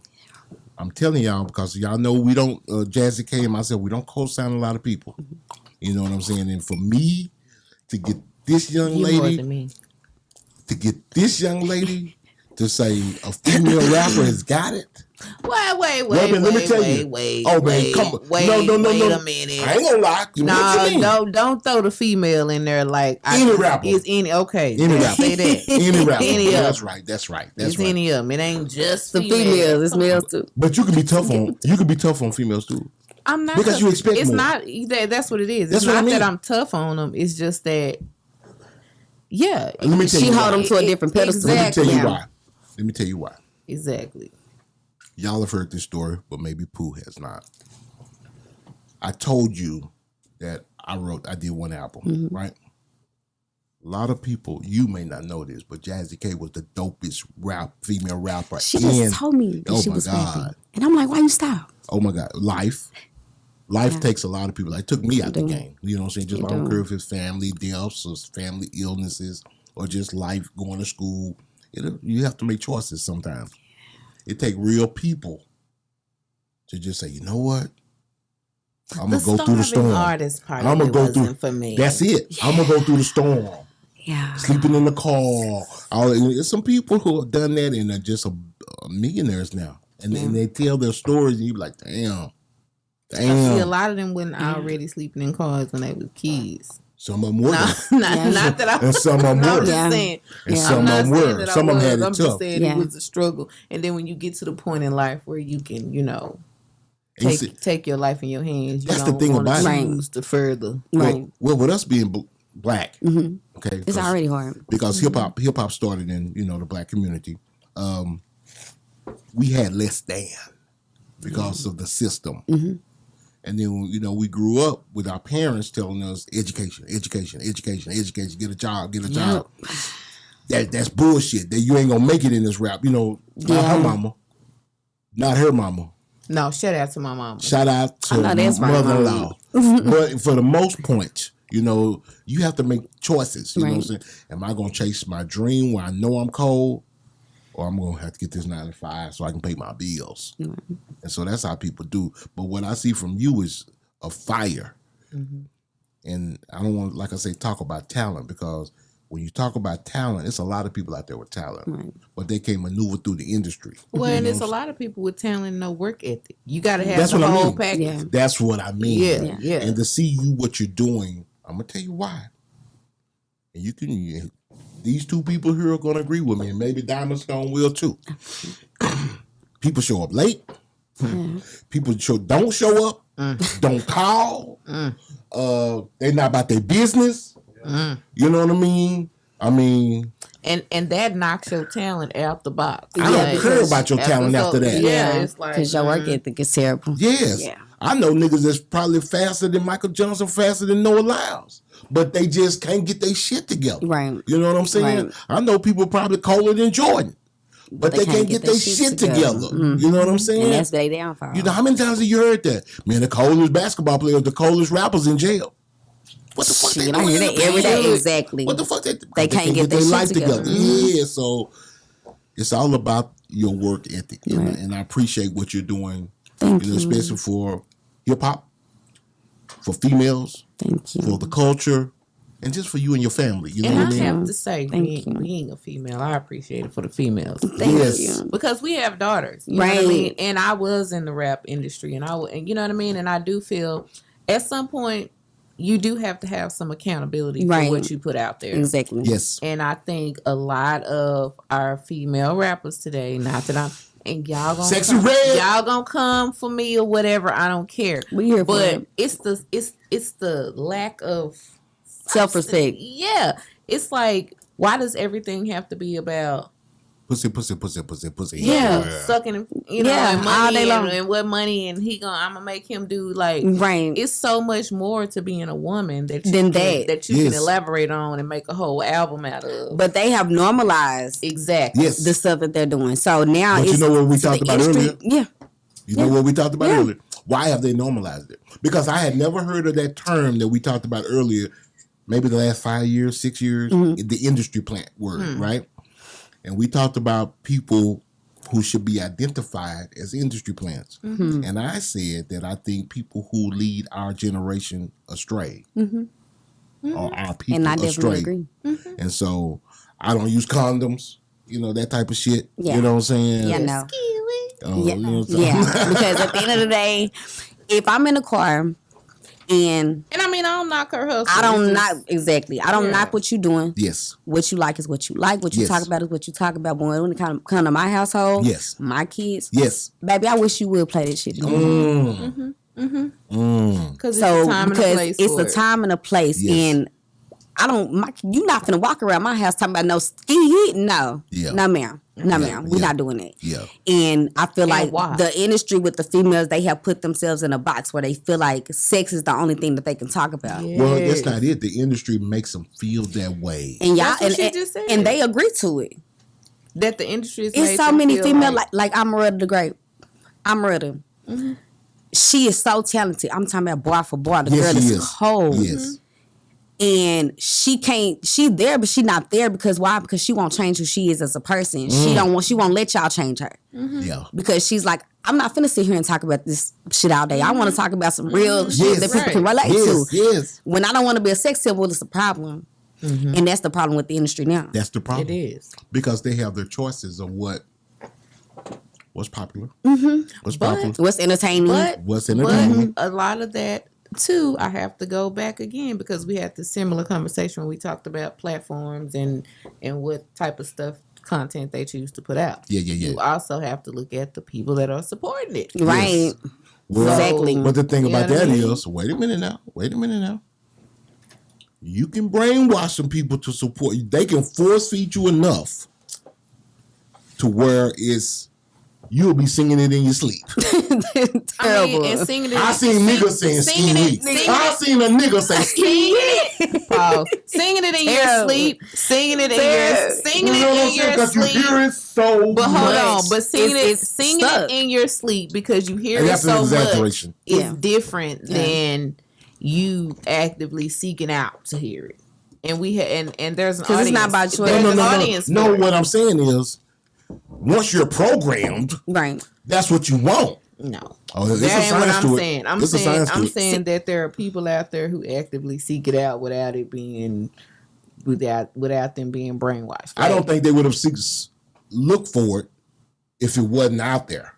I'm telling y'all because y'all know we don't, Jazzy K and myself, we don't co-sign a lot of people. You know what I'm saying? And for me to get this young you more lady, than me. to say a female rapper has got it. Wait, Let me tell you. Oh, man, come on. Wait No. a minute. I ain't gonna lie. What you mean? Don't throw the female in there like Any rapper. It's any okay. Any rapper. Say that. Any rapper. Any of That's them. right. It's right. any of them. It ain't just The females, it's males too. But you can be tough on females too. I'm not Because tough. you expect it's more. not that's what it is. That's It's what not I mean. that I'm tough on them. It's just that Let me tell She you hold why. them to a different pedestal. Let me tell you Exactly. why. Let me tell you why. exactly. Y'all have heard this story, but maybe Pooh has not. I told you that I did one album, right? A lot of people, you may not know this, but Jazzy K was the dopest female rapper. She just told me that she was rapping. And I'm like, why you stop? Oh my God. Life takes a lot of people. Like, it took me out the game. You know what I'm saying? Just I don't care if it's family deaths or family illnesses or just life going to school. You have to make choices sometimes. It take real people to just say, you know what? I'm gonna go through the storm. Artist part I'm gonna go through. for me. That's it. I'm gonna go through the storm. Yeah. Sleeping in the car. There's some people who have done that and are just millionaires now, and they tell their stories, and you be like, damn. I see a lot of them wasn't already sleeping in cars when they was kids. Some of them were. Not that I. And some of them I'm were. just saying. And some of them were. Some of them had it I'm tough. just saying it was a struggle. And then when you get to the point in life where you can, take your life in your hands, you that's the don't thing want about to it. choose to further. Well, with us being black, okay, It's already hard. because hip hop started in the black community. We had less than because of the system. And then, we grew up with our parents telling us education, get a job. That's bullshit. That you ain't gonna make it in this rap. Not her mama. Not her mama. No, shout out to my mama. Shout out to my mother-in-law. But for the most point, you have to make choices. You know what I'm saying? Am I gonna chase my dream where I know I'm cold? Or I'm going to have to get this 9 to 5 so I can pay my bills. And so that's how people do. But what I see from you is a fire. And I don't want, like I say, talk about talent, because when you talk about talent, it's a lot of people out there with talent. But they can't maneuver through the industry. Well, and there's a lot of people with talent and no work ethic. You got to have the whole package. Yeah. That's what I mean. Yeah. And to see what you're doing, I'm going to tell you why. And you can... These two people here are going to agree with me, and maybe Diamond Stone will too. People show up late. People don't show up. Don't call. They're not about their business. You know what I mean? And that knocks your talent out the box. I don't care about your talent after that. Yeah, it's like because your work ethic is terrible. Yes. Yeah. I know niggas that's probably faster than Michael Johnson, faster than Noah Lyles, but they just can't get their shit together. Right. You know what I'm saying? Right. I know people probably colder than Jordan, but they can't get their shit together. You know what I'm saying? And that's their downfall. How many times have you heard that? Man, the coldest basketball players, the coldest rappers in jail. What the fuck? Shit, I hear that every day. Exactly. What the fuck? They can't get their life together. Yeah, so it's all about your work ethic, and I appreciate what you're doing. Thank you. Especially for hip hop, for females, for the culture, and just for you and your family. You know what I mean? I have to say, being a female, I appreciate it for the females. Thank you. Because we have daughters, you know what I mean? And I was in the rap industry, and you know what I mean? And I do feel at some point you do have to have some accountability for what you put out there. Exactly. Yes. And I think a lot of our female rappers today, not that I'm, and y'all gonna come for me or whatever, I don't care. We here for but it's the lack of self-respect. Yeah. It's like, why does everything have to be about pussy? Yeah. Sucking, and money all day long. And what money, and I'm gonna make him do it's so much more to being a woman that you can elaborate on and make a whole album out of. But they have normalized the stuff that they're doing. So now but you know what we talked about earlier? Yeah. You know what we talked about earlier? Why have they normalized it? Because I had never heard of that term that we talked about earlier, maybe the last 5 years, 6 years, the industry plant word, right? And we talked about people who should be identified as industry plants. And I said that I think people who lead our generation astray are our people and I astray. Agree. And so I don't use condoms, that type of shit. Yeah. You know what I'm saying? Yeah, no. You know because at the end of the day, if I'm in a car and I mean, I don't knock her hustle. I don't knock what you doing. Yes. What you like is what you like. What you talk about is what you talk about. But when it come to my household, my kids, baby, I wish you would play that shit. Because it's a time and a place. And you're not finna walk around my house talking about no skinny heat. No. Yeah. No, ma'am. No, ma'am. We're not doing that. Yeah. And I feel like the industry with the females, they have put themselves in a box where they feel like sex is the only thing that they can talk about. Yes. Well, that's not it. The industry makes them feel that way. And and they agree to it. That the industry is it's so many female like Amaretta the Great. Amaretta. She is so talented. I'm talking about bar for bar. The girl is cold. Yes. And she there, but she not there because why? Because she won't change who she is as a person. She won't let y'all change her. Yeah. Because she's like, I'm not finna sit here and talk about this shit all day. I want to talk about some real shit that people can relate to. Yes. When I don't want to be a sex symbol, it's a problem. And that's the problem with the industry now. That's the problem. It is. Because they have their choices of what's popular. What's popular. What's entertaining. What's entertaining. But a lot of that too, I have to go back again because we had the similar conversation when we talked about platforms and what type of content they choose to put out. Yeah. You also have to look at the people that are supporting it. Right. Yes. Well, Exactly. But the thing about that I mean? is, wait a minute now. You can brainwash some people to support you. They can force feed you enough to where you'll be singing it in your sleep. Terrible. And singing it. I seen niggas saying singing ski week. I seen a nigga say ski week. Singing it in your sleep. Singing it in your sleep. You hear it so But hold much. on, but singing It's stuck. it in your sleep because you hear And it that's an so much exaggeration. is different than you actively seeking out to hear it. And we and there's an audience. It's not by choice. There's an audience. No, for it. what I'm saying is, once you're programmed, Right. that's what you want. No. Oh, it's That a ain't what science I'm to it. saying. I'm It's a science to saying it. that there are people out there who actively seek it out without it being without them being brainwashed. I don't think they would have looked for it if it wasn't out there.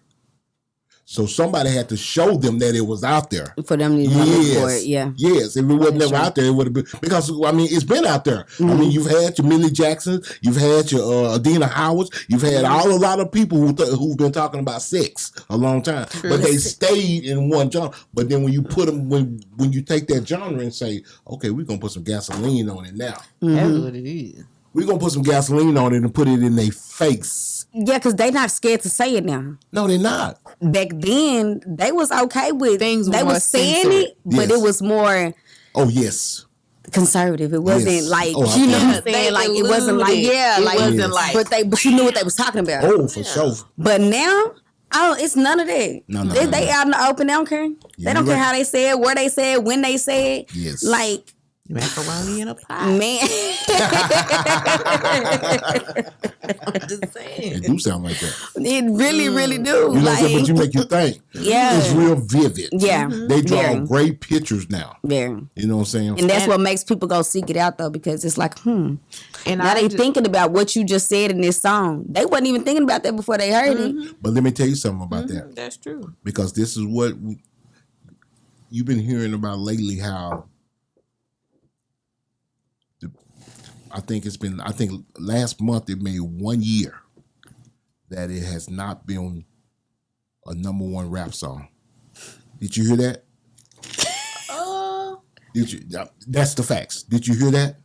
So somebody had to show them that it was out there. For them to look for it, yeah. Yes, if it wasn't never out there, it would have been, because I mean it's been out there. I mean, you've had your Millie Jacksons, you've had your Adina Howards, you've had a lot of people who've been talking about sex a long time, but they stayed in one genre. But then when you put them, when you take that genre and say, okay, we're gonna put some gasoline on it now. That's what it is. We're gonna put some gasoline on it and put it in their face. Yeah, because they not scared to say it now. No, they're not. Back then, they was okay with Things they were was saying censored. it, but Yes. it was more Oh yes. conservative. It wasn't Yes. like Oh, I you know feel what you. I'm saying. They Like it wasn't like alluded. It wasn't Yes. like but you knew what they was talking about. Oh, for sure. But now, it's none of that. No, They out in the open. They don't care. They don't you're care right. how they say it, where they say it, when they say it. Yes. Like macaroni in a pot. man, I'm just saying. It do sound like that. it really, really do. You know what I'm Like saying? But you make you think. Yeah. It's real vivid. yeah, They draw yeah. great pictures now. yeah. You know what I'm saying? And that's what makes people go seek it out though, because it's like, And now they thinking about what you just said in this song. They wasn't even thinking about that before they heard it. But let me tell you something about that. That's true. Because this is what you've been hearing about lately, how I think last month it made 1 year that it has not been a number one rap song. Did you hear that? Did you? That's the facts. Did you hear that?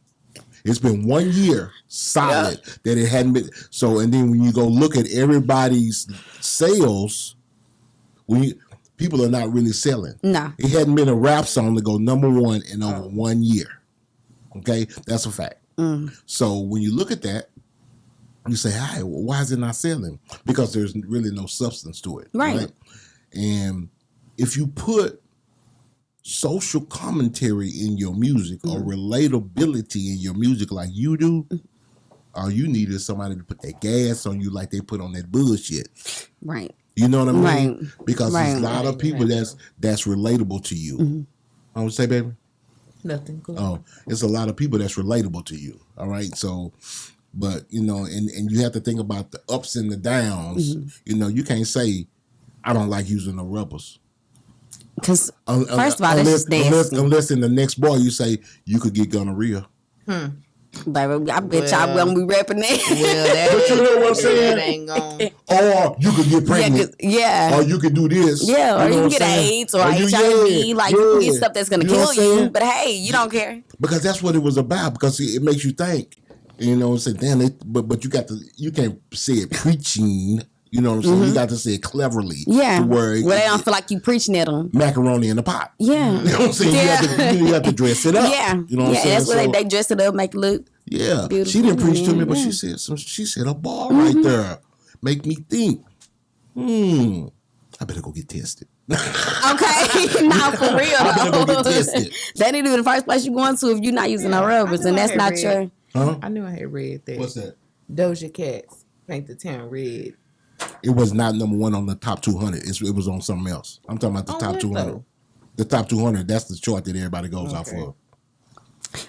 It's been 1 year solid that it hadn't been. So, and then when you go look at everybody's sales, people are not really selling. No. It hadn't been a rap song to go number one in over 1 year. Okay, that's a fact. So when you look at that, you say, "Hi, why is it not selling?" Because there's really no substance to it, Right. And if you put social commentary in your music or relatability in your music like you do, all you need is somebody to put that gas on you like they put on that bullshit. Right. You know what I mean? Right. Because there's a Right. lot of people that's relatable to you. I would say, baby. Nothing cool. Oh, it's a lot of people that's relatable to you. All right. So, but you know, and you have to think about the ups and the downs. You know, you can't say, I don't like using the rubbers. Because first of all, that's just nasty. Unless in the next bar you say you could get gonorrhea. Baby, I bet y'all won't be rapping that. Well, that But you know what I'm saying? That ain't gonna. Or you could get pregnant. Yeah. Or you could do this. Yeah, or you know can what get I'm saying? AIDS or HIV. Like, you can get stuff that's going to You know kill what I'm you. saying? But hey, you don't care. Because that's what it was about. Because it makes you think. You know, say, damn, but you can't say it preaching. You know what I'm saying? You got to say it cleverly. Yeah. To where They don't feel like you preaching at them. macaroni in a pot. Yeah. You know what I'm saying? Yeah. You have to dress it up. Yeah. You know what I'm saying? That's where So, they dress it up, make it look. yeah. beautiful. She didn't preach to me, but Yeah. she said a bar right there. Make me think. I better go get tested. Okay, now for real I'm gonna go though. get tested. That ain't even the first place you going to if you're not using no rubbers, and that's not your. Huh? I knew I had read that. What's that? Doja Cat's Paint the Town Red. It was not number one on the top 200. It was on something else. I'm talking about the top 200. Though? The top 200. That's the chart that everybody goes off of.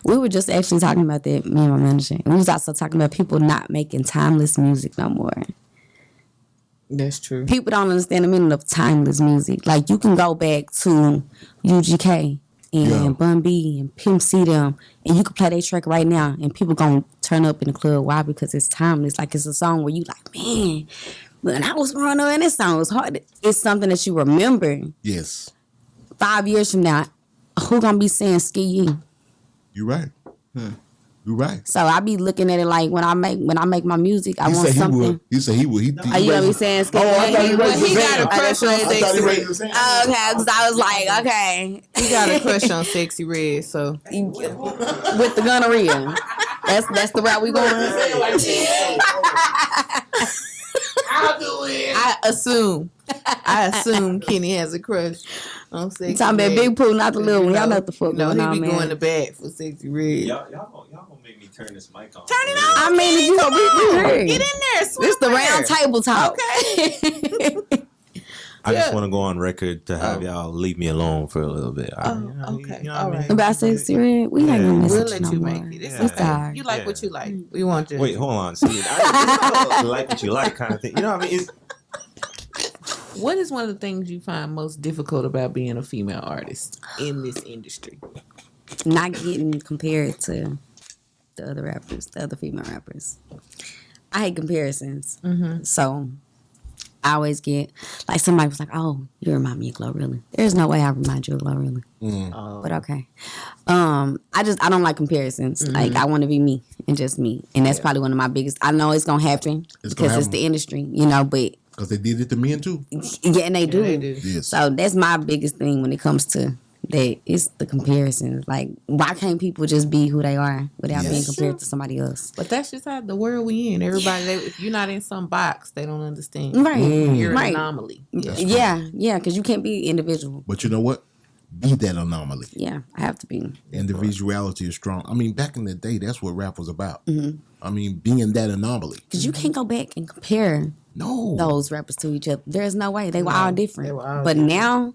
We were just actually talking about that, me and my manager. We was also talking about people not making timeless music no more. That's true. People don't understand the meaning of timeless music. Like, you can go back to UGK and Bun B and Pimp C them, and you can play their track right now, and people gonna turn up in the club. Why? Because it's timeless. Like, it's a song where you like, man, when I was growing up and this song was hard. It's something that you remember. Yes. 5 years from now, who gonna be saying ski ye? You're right. You're right. So I be looking at it like when I make my music, I want something. He said he would. Are you gonna be saying ski? Oh, I thought he raised his He got hand. a crush on I thought he Sexy raised Red. his hand. Okay, because I was like, okay, He got a crush on Sexy Red, so with the gonorrhea. That's the route we going. I'll do it. I assume Kenny has a crush on Sexy You talking about Red. Big Pooh, not the little one. Y'all know what the fuck No, going he on, be man. going to bat for Sexy Red. Y'all gonna make me turn this mic on. Turn it on. I mean, if you go, we heard. Get in there. Swim This the there. round table talk. Okay. I just want to go on record to have y'all leave me alone for a little bit. Okay. All right. About Sexy Red, we ain't gonna We'll message let no you more. make it. It's It's okay. alright. You like what you like. We want you. Wait, hold on. See, I like what you like kind of thing. You know what I mean? What is one of the things you find most difficult about being a female artist in this industry? Not getting compared to the other rappers, the other female rappers. I hate comparisons. So I always get, like, somebody was like, oh, you remind me of Glorilla. There's no way I remind you of Glorilla. But okay. I don't like comparisons. Like, I want to be me and just me. And that's probably one of my biggest, I know it's going to happen because it's the industry, you know, but. Because they did it to men too. Yeah, and they do. They do. Yes. So that's my biggest thing when it comes to that. It's the comparison. Like, why can't people just be who they are without being compared to somebody else? But that's just how the world we in. Everybody, if you're not in some box, they don't understand. Right. You're an Right. anomaly. Yeah, because you can't be individual. But you know what? Be that anomaly. Yeah, I have to be. Individuality is strong. I mean, back in the day, that's what rap was about. I mean, being that anomaly. Because you can't go back and compare those rappers to each other. There's no way. They were all different. But now,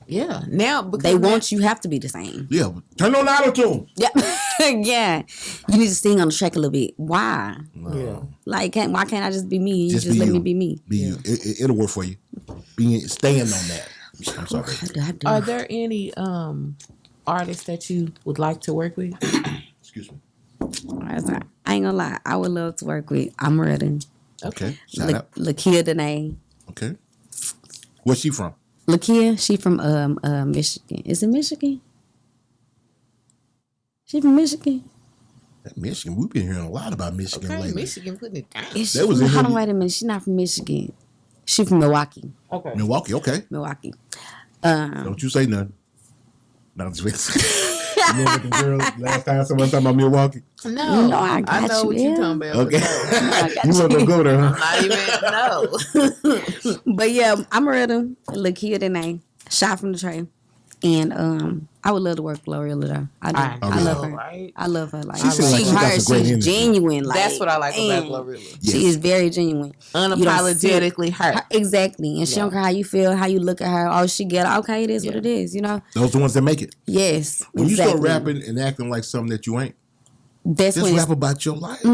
now because they want you have to be the same. Yeah, turn on auto-tune. Yeah. Yeah. You need to sing on the track a little bit. Why? Yeah. Like, why can't I just be me? You just be let you. me be me. Be you. It'll work for you. Staying on that. I'm sorry. Are there any artists that you would like to work with? Excuse me. I ain't gonna lie. I would love to work with Amaretta. Okay. Shout out. Lakia Dene. Okay. Where's she from? Lakia, she from Michigan. Is it Michigan? She from Michigan? That Michigan. We've been hearing a lot about Michigan Okay, lately. Michigan putting it down. Is she That was from, in hold here- on, wait a minute. She's not from Michigan. She from Milwaukee. Okay. Milwaukee. Okay. Milwaukee. Don't you say nothing. Not just you know what the girl last time someone talking about Milwaukee? No, No, I got know you, what yeah. you're talking about. Okay. but You want to go there, huh? Not even no. But yeah, Amaretta, Lakia Dene, shot from the tray. And I would love to work with Glorilla though. I do. I love her. Right? I love her. Like, She seems like she got some great she's energy. genuine. Like, That's what I like man, about Glorilla. Yes. She is very genuine. Unapologetically her. Exactly. And she don't care how you feel, how you look at her. Oh, she get it. Okay, it is what it is, you know? Those the ones that make it. Yes. When exactly. you start rapping and acting like something that you ain't, That's just when rap about your life. so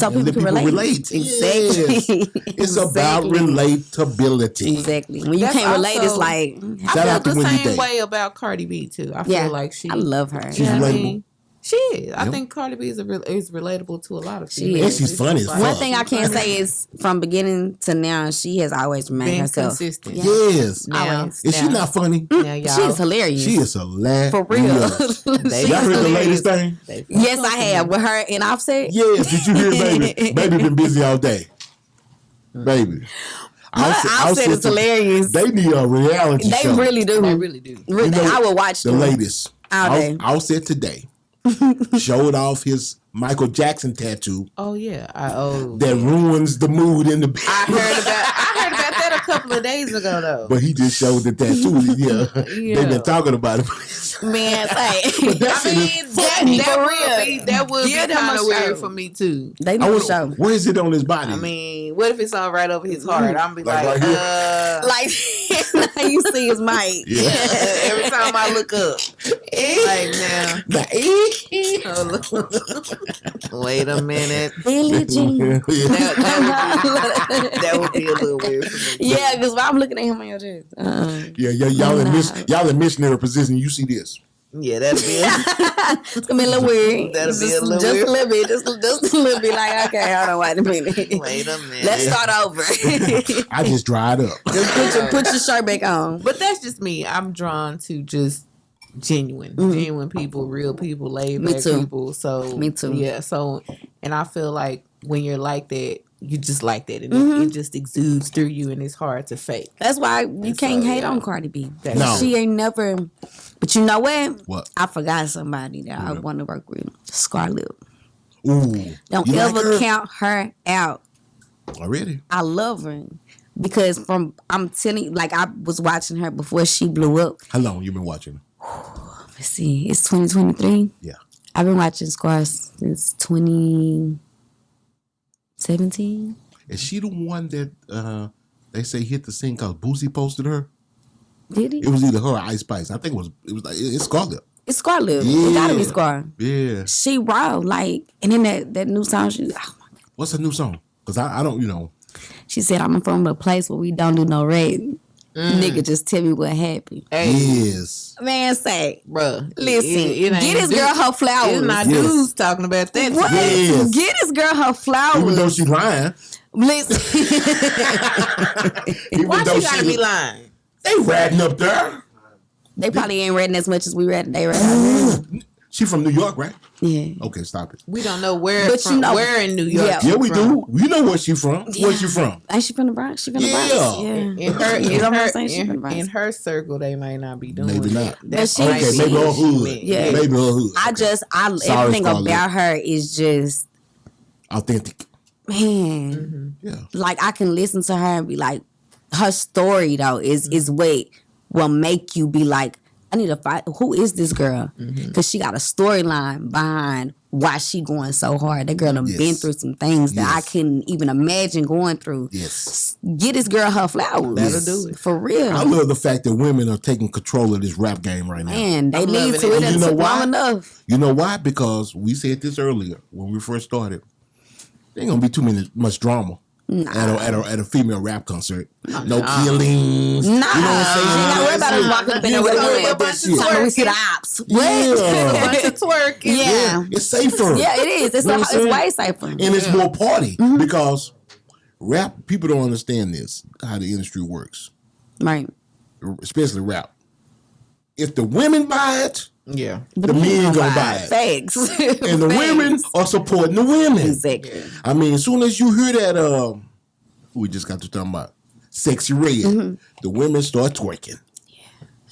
And people let can relate. Exactly. Exactly. It's about relatability. Exactly. When you That's can't relate, it's also- like, I Shout out feel to the Wendy same Day. way about Cardi B too. I yeah, feel like she. I love her. She's you know what I relatable. mean? She is. I Yep. think Cardi B is is relatable to a lot of She people. is. And she's funny as One fuck. thing I can say is from beginning to now, she has always remained Being herself. consistent. Yeah. Yes. Now, Always. Is she not funny? Now, y'all, She is hilarious. She is hilarious. For real. They- Y'all heard the hilarious. latest thing? Yes, I have. With her and Offset. Yes. Did you hear, baby? Baby been busy all day. Baby. Offset is hilarious. They need a reality They show. really do. They really do. You know, I would watch the them. latest. All day. Offset today showed off his Michael Jackson tattoo Oh yeah. that ruins the mood in the I heard about that a couple of days ago though. But he just showed the tattoo. Yeah. They've been talking about it. Man, But that's that would be kind of weird for me too. They need to show. Where is it on his body? I mean, what if it's on right over his heart? I'm be like, right here? Like you see his mic. Yeah. Every time I look up, like now. Wait a minute. Billie Jean. That would be a little weird for me. Yeah, because I'm looking at him on your chest. Y'all in missionary position. You see this? Yeah, that'd be it's gonna be a little weird. That'd be a little just weird. a little bit. Just a little bit. Like, okay, hold on, wait a minute. Wait a minute. Let's start over. I just dried up. Just put your shirt back on. But that's just me. I'm drawn to just genuine people, real people, laid back people. So me too. Yeah. So, and I feel like when you're like that, you just like that, and it just exudes through you, and it's hard to fake. That's why you can't hate on Cardi B. No. She ain't never. But you know what? What? I forgot somebody that I want to work with. Scarlett. Ooh. Don't You like ever her? count her out. Already? I love her because I'm telling you, like I was watching her before she blew up. How long you been watching? Let's see, it's 2023. Yeah. I've been watching Scar since 2017. Is she the one that they say hit the scene because Boosie posted her? Did he? It was either her or Ice Spice. I think it's Scarlett. It's Scarlett. Yeah. It gotta be Scar. Yeah. She raw, like, and then that new song she. Oh my God. What's her new song? Because I don't, She said, "I'm from a place where we don't do no rape." Nigga, just tell me what happened. Hey, Yes. Man, say, bruh, listen, it ain't get this girl her flowers. It's not Yes. dudes talking about that. What? Yes. Get this girl her flowers. Even though she lying. Listen. Even Why though she gotta be lying? They ratting up there. They probably ain't reading as much as we read. They read. She from New York, right? Yeah. Okay, stop it. We don't know where. But you know- where in New York? Yeah. she Yeah, we from. do. You know where she from. Where she from? Ain't she from the Bronx? She from the Bronx. Yeah. Yeah. In her, You know what I'm saying? She from the Bronx. in her circle, they might not be doing Maybe it. not. That's she- might Okay, be maybe her what she hood. meant. Yeah. Maybe her hood. I Sorry, everything Scarlett. about her is just, Authentic. man, Yeah. like I can listen to her and be like, her story though is what will make you be like, I need to find who is this girl, because she got a storyline behind why she going so hard. That girl done Yes. been through some things that I Yes. couldn't even imagine going through. Yes. Get this girl her flowers. That'll do it. For real. I love the fact that women are taking control of this rap game right now. Man, they I'm need loving to. it. It And done you know took why? long enough. You know why? Because we said this earlier when we first started. There ain't gonna be much drama at a female rap concert. No killings. Nah, You know what I'm saying? she ain't gotta worry about us walking up in there with You a ain't worry gun. about that shit. Talking we see the ops. What? A Yeah. bunch of twerking. Yeah. It's safer. Yeah, it is. It's, You know what I'm saying? way safer. And it's more party because rap, people don't understand this, how the industry works, Right. especially rap. If the women buy it, Yeah. the men gonna buy it. Facts. And the women are supporting the women. Exactly. I mean, as soon as you hear that, we just got to talk about Sexy Red, the women start twerking.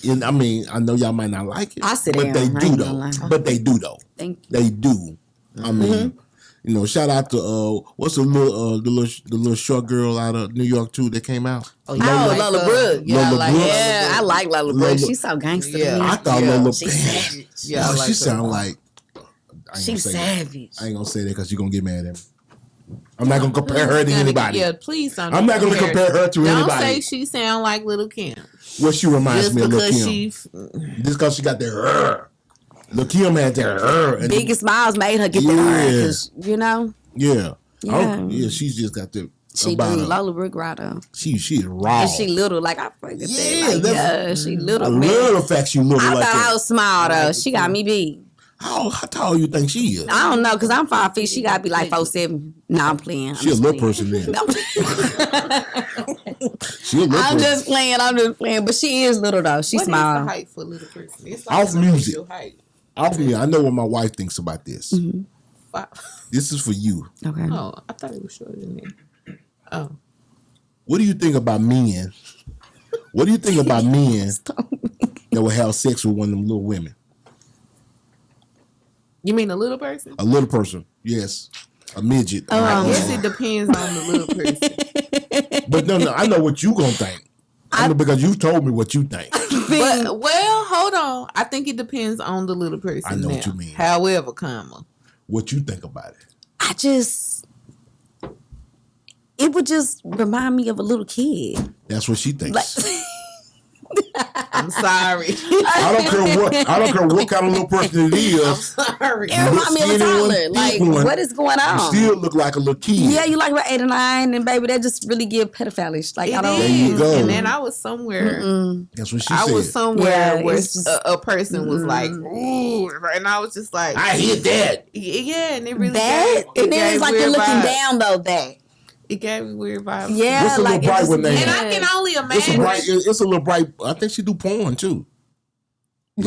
And I mean, I know y'all might not like it, I sit but down, they I do ain't gonna though. lie. But they do though. Thank you. They do. I mean, shout out to what's the little short girl out of New York too that came out. Oh, Lola Brooke. Yeah, Lola like Brooke. Yeah, I like Lola Brooke. Lola- She's so gangster. Yeah. to me. I thought Yeah. Lola. She's savage. Yeah, I she like sound her. like. I ain't She's gonna say that. savage. I ain't gonna say that because you're gonna get mad at me. I'm not gonna compare her to anybody. Yeah, please don't. I'm not gonna compare her to Don't anybody. say she sound like Little Kim. What she reminds Just me of Lil' because Kim. she. Just because she got that Lil' Kim had that and Biggest Smiles made her get that Yeah. because, you know, yeah. Yeah. Yeah, she's just got the she do. about her. Lola Brooke right though. She's raw. And she little, like I fucking Yeah, said. Like, that's- she I little, man. love the fact she little I like thought I that. was small though. She got me beat. How tall you think she is? I don't know, cause I'm 5 feet. She gotta be like 4'7". Nah, I'm playing. She a little person then. She a little I'm person. just playing. But she is little though. She's What is small. the height for a little person? It's Off an music. official height. Off me, I know what my wife thinks about this. Wow. This is for you. Okay. Oh, I thought it was shorter than that. Oh. What do you think about men? What do you think about men that will have sex with one of them little women? You mean a little person? A little person, yes. A midget. I guess it depends on the little person. But no, I know what you gonna think. I know because you told me what you think. But, well, hold on. I think it depends on the little person. I know now. what you mean. However, comma. What you think about it? It would just remind me of a little kid. That's what she thinks. I'm sorry. I don't care what kind of little person it is. I'm sorry. It reminds me of a toddler. Like, what is going on? You still look like a little kid. Yeah, you like about 8 or 9, and baby, that just really give pedophilish. Like, I don't. There you go. And then I was somewhere. That's what she said. I was somewhere where just, a person was like, "Ooh," and I was just like, I hit that. Yeah, and it really that. And then it's like you're looking down though. That. It gave me weird vibes. Yeah, What's a like little bright one there? And I can only imagine. It's a little bright. I think she do porn too. What?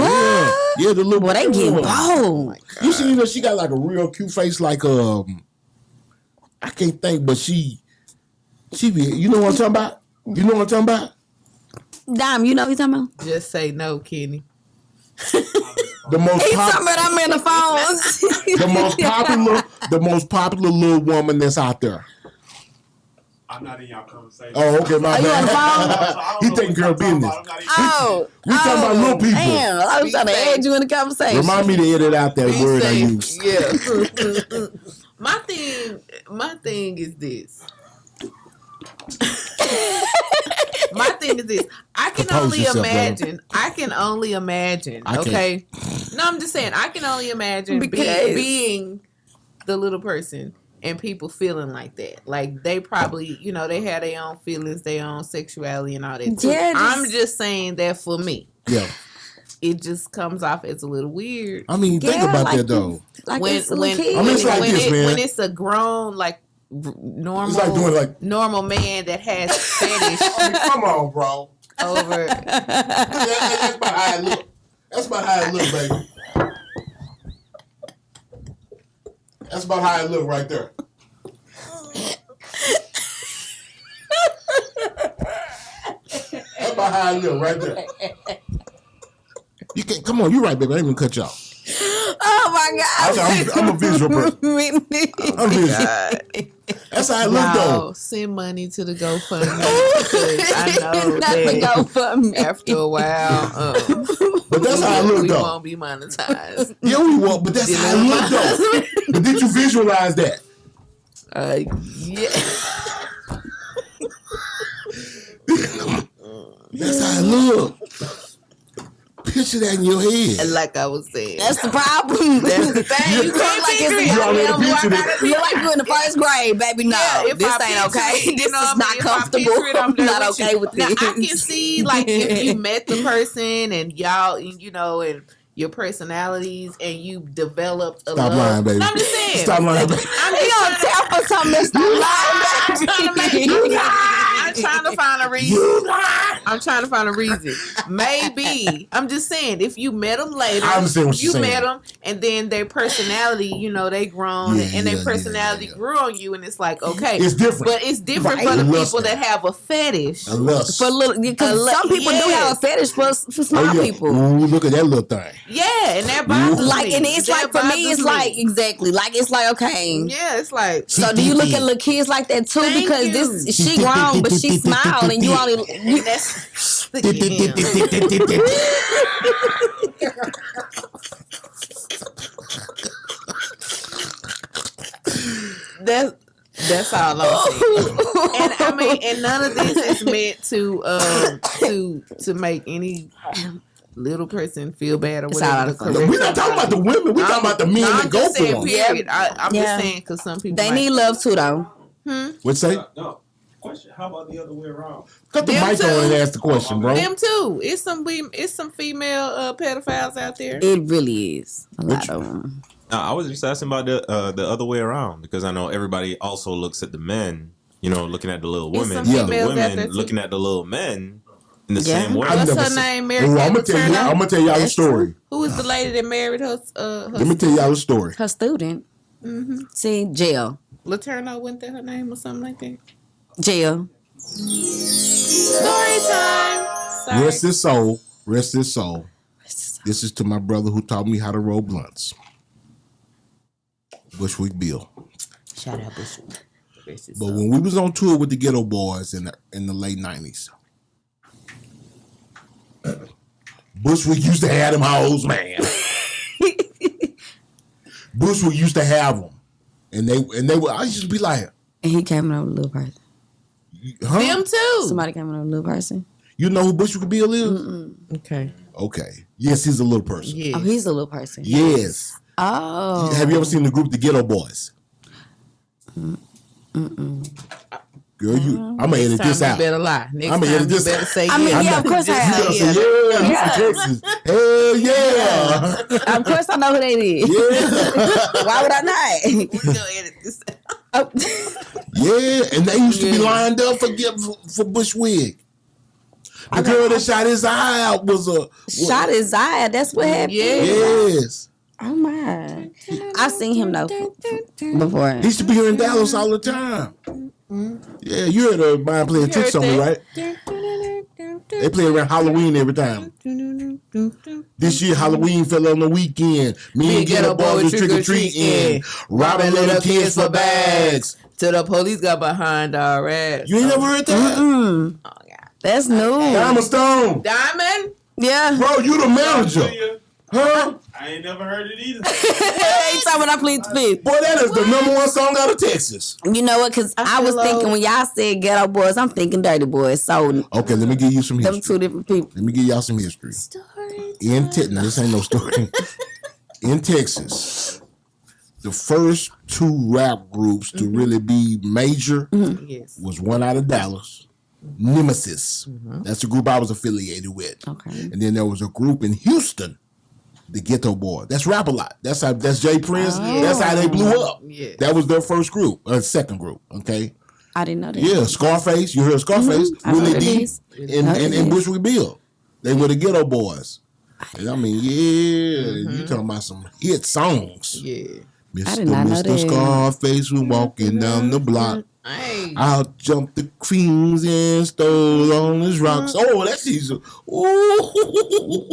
Yeah, the little. Well, they get bold. Oh You see, she got like a real cute face. Like I can't think, but she be. You know what I'm talking about? You know what I'm talking about? Dime, you know what you're talking about? Just say no, Kenny. The most He's talking about I'm in the phone. the most popular little woman that's out there. I'm not in y'all conversation. Oh, okay, my Are you on the bad. phone? He taking care of business. We talking about little people. Damn, I was trying to add you in the conversation. Remind me to edit out that word I safe. used. Yeah. My thing is this. My thing is this. I can Compose only yourself, imagine. I can only imagine. I can't. Okay. No, I'm just saying. I can only imagine Because- being the little person and people feeling like that. Like they probably, they have their own feelings, their own sexuality, and all that. Too. Yeah, I'm just saying that for me. Yeah. It just comes off as a little weird. I mean, think about like that though. Like when it's a little kid. I mean, it's like when this, man. when it's a grown normal It's like doing like. normal man that has fetish Come on, bro. over. That's about how it look. That's about how it look, baby. That's about how it look right there. That's about how it look right there. You can't. Come on, you right, baby. I ain't gonna cut you off. Oh my God. I'm a visual person. I'm visual. That's how it look, though. Y'all send money to the GoFundMe because I know Not the that GoFundMe. after a while, But that's how it look, we though. won't be monetized. Yeah, we won't. But that's how it look, though. But did you visualize that? Yeah. That's how it look. Picture that in your head. Like I was saying. That's the problem. That's the thing. You look like it's You already pictured it. You like you in the first grade, baby. No, Yeah, if this I ain't picture okay. it, This you know is what not I mean? If I comfortable. picture it, I'm there not with okay you. with Now, this. I can see, like, if you met the person and y'all, and your personalities, and you developed a Stop love. lying, baby. No, I'm just saying. Stop lying, baby. I'm You just gonna tell for something that's not I'm trying to find a reason. I'm trying to find a reason. Maybe. I'm just saying, if you met them later, I understand what you're saying. met them, and then their personality, they grown, and their personality grew on you, and it's like, okay. It's different. But it's different for the people that have a fetish. A lust. for little, because some people do have a fetish for small people. Ooh, look at that little thing. Yeah, and that bothers Like, me. and it's That like, for me, it's bothers like, exactly. Like, it's like, okay. Yeah, it's like. So do you look at little kids like that too? Thank Because you. she grown, but she smiled, and you only. That's that's all I'm saying. And I mean, and none of this is meant to make any little person feel bad or It's whatever. all the out of fun. correct- We're not talking about the women. We're talking about the men that go just for saying, them. period. I'm Yeah. just saying because some people They might- need love too, though. What's say? No. Question. How about the other way around? Cut the Them mic too. on and ask the question, bro. them too. It's some female pedophiles out there. It really is a lot of them. I was just asking about the other way around because I know everybody also looks at the men, looking at the little It's women. some Yeah. The females out there women too. looking at the little men in the Yeah. same way. I've What's never her seen- name? Mary Ooh, Kay I'm gonna tell y'all a That's story. Who is the lady that married her? Let me tell y'all a story. Her student. See, jail. Laterno, wasn't that her name or something like that? Jail. Story time. Sorry. Rest his soul. Rest his soul. This is to my brother who taught me how to roll blunts. Bushwick Bill. Shout out Bushwick. express But yourself. when we was on tour with the Ghetto Boys in the late 90s, Bushwick used to have them hoes, man. Bushwick used to have them, and they were. I used to be like, And he came in with a little person. huh? Them too. Somebody came in with a little person. You know who Bushwick Bill is? Okay. Okay. Yes, he's a little person. Yeah. Oh, he's a little person. Yes. Oh. Have you ever seen the group The Ghetto Boys? Girl, I'm gonna edit this out. You better lie. Next I'ma time edit this you better out. say I mean, yeah. yeah, of course I You have. gotta say, yeah, from Texas. Hell yeah. Of course I know who they is. Yeah. Why would I not? We gonna edit this out. Oh. Yeah, and they used to be lined up for Bushwick. The girl that shot his eye out was Shot his eye. That's what happened. Yeah. Yes. Oh my. I've seen him though before. He used to be here in Dallas all the time. Yeah, you heard of mine playing tricks on me, right? They play around Halloween every time. This year Halloween fell on the weekend. Me and Ghetto Boys was trick-or-treating, robbing little kids for bags. Till the police got behind our ass. You ain't never heard that? Oh God. That's new. Diamond Stone. Diamond. Yeah. Bro, you the manager. Huh? I ain't never heard it either. Ain't talking when I plead the fifth. Boy, that is the #1 song out of Texas. You know what? Because I was thinking when y'all said Ghetto Boys, I'm thinking Dirty Boys. So Okay, let me give you some them history. two different people. Let me give y'all some history. In Texas, no, this ain't no story. In Texas, the first 2 rap groups to really be major Yes. was one out of Dallas, Nemesis. That's the group I was affiliated with. Okay. And then there was a group in Houston, the Ghetto Boy. That's Rap A Lot. That's Jay Prince. That's how they blew up. Yeah. That was their first group, second group. Okay. I didn't know that. Yeah, Scarface. You heard Scarface? I know Willie it D. is. And Bushwick Bill. They were the Ghetto Boys. And I mean, yeah, you talking about some hit songs. Yeah. I did not know Mr. that. Scarface was walking down the block. Hey. Out jumped the creams and stole on his rocks. Oh, that's easy. Ooh.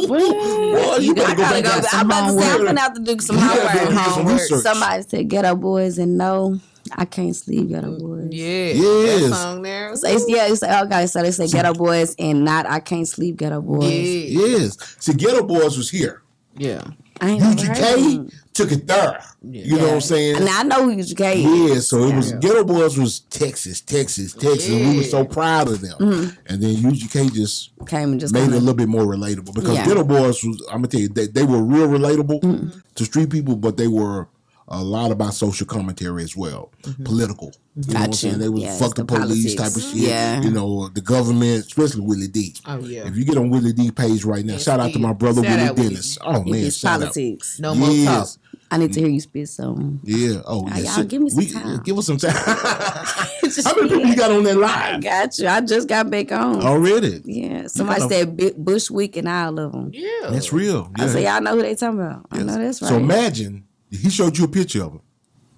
Boy, you better go back and I'm about to say, I'm gonna have to do some homework. some research. Somebody said Ghetto Boys, and no, I can't sleep Ghetto Boys. Yeah. Yes. That song there. So it's okay, so they say Ghetto Boys and not I Can't Sleep Ghetto Boys. Yeah. Yes. See, Ghetto Boys was here. Yeah. I ain't never heard of them. UGK took it there. You know what I'm saying? And I know who UGK is. Yeah, so it was Ghetto Boys was Texas. And we were so proud of them. And then UGK just Came and just made it a kinda- little bit more relatable because Yeah. Ghetto Boys was, I'm gonna tell you, they were real relatable to street people, but they were a lot about social commentary as well, political. You know what I'm Gotcha. saying? They was Yeah, fuck the the police politics. type of shit. Yeah. You know, the government, especially Willie D. Oh yeah. If you get on Willie D page right now, shout out to my brother Shout Willie out Willie Dennis. Oh man, It's shout politics. No more talk. Yes. I need to hear you spit some. Yeah. Oh, yeah. y'all Shit. give me some time. Give us some time. How many people you got on that line Got you. I just got back on. already? Yeah. Somebody got said Bushwick and all of them. Yeah. That's real. I Yeah. said, y'all know who they talking about. I know that's right. So imagine he showed you a picture of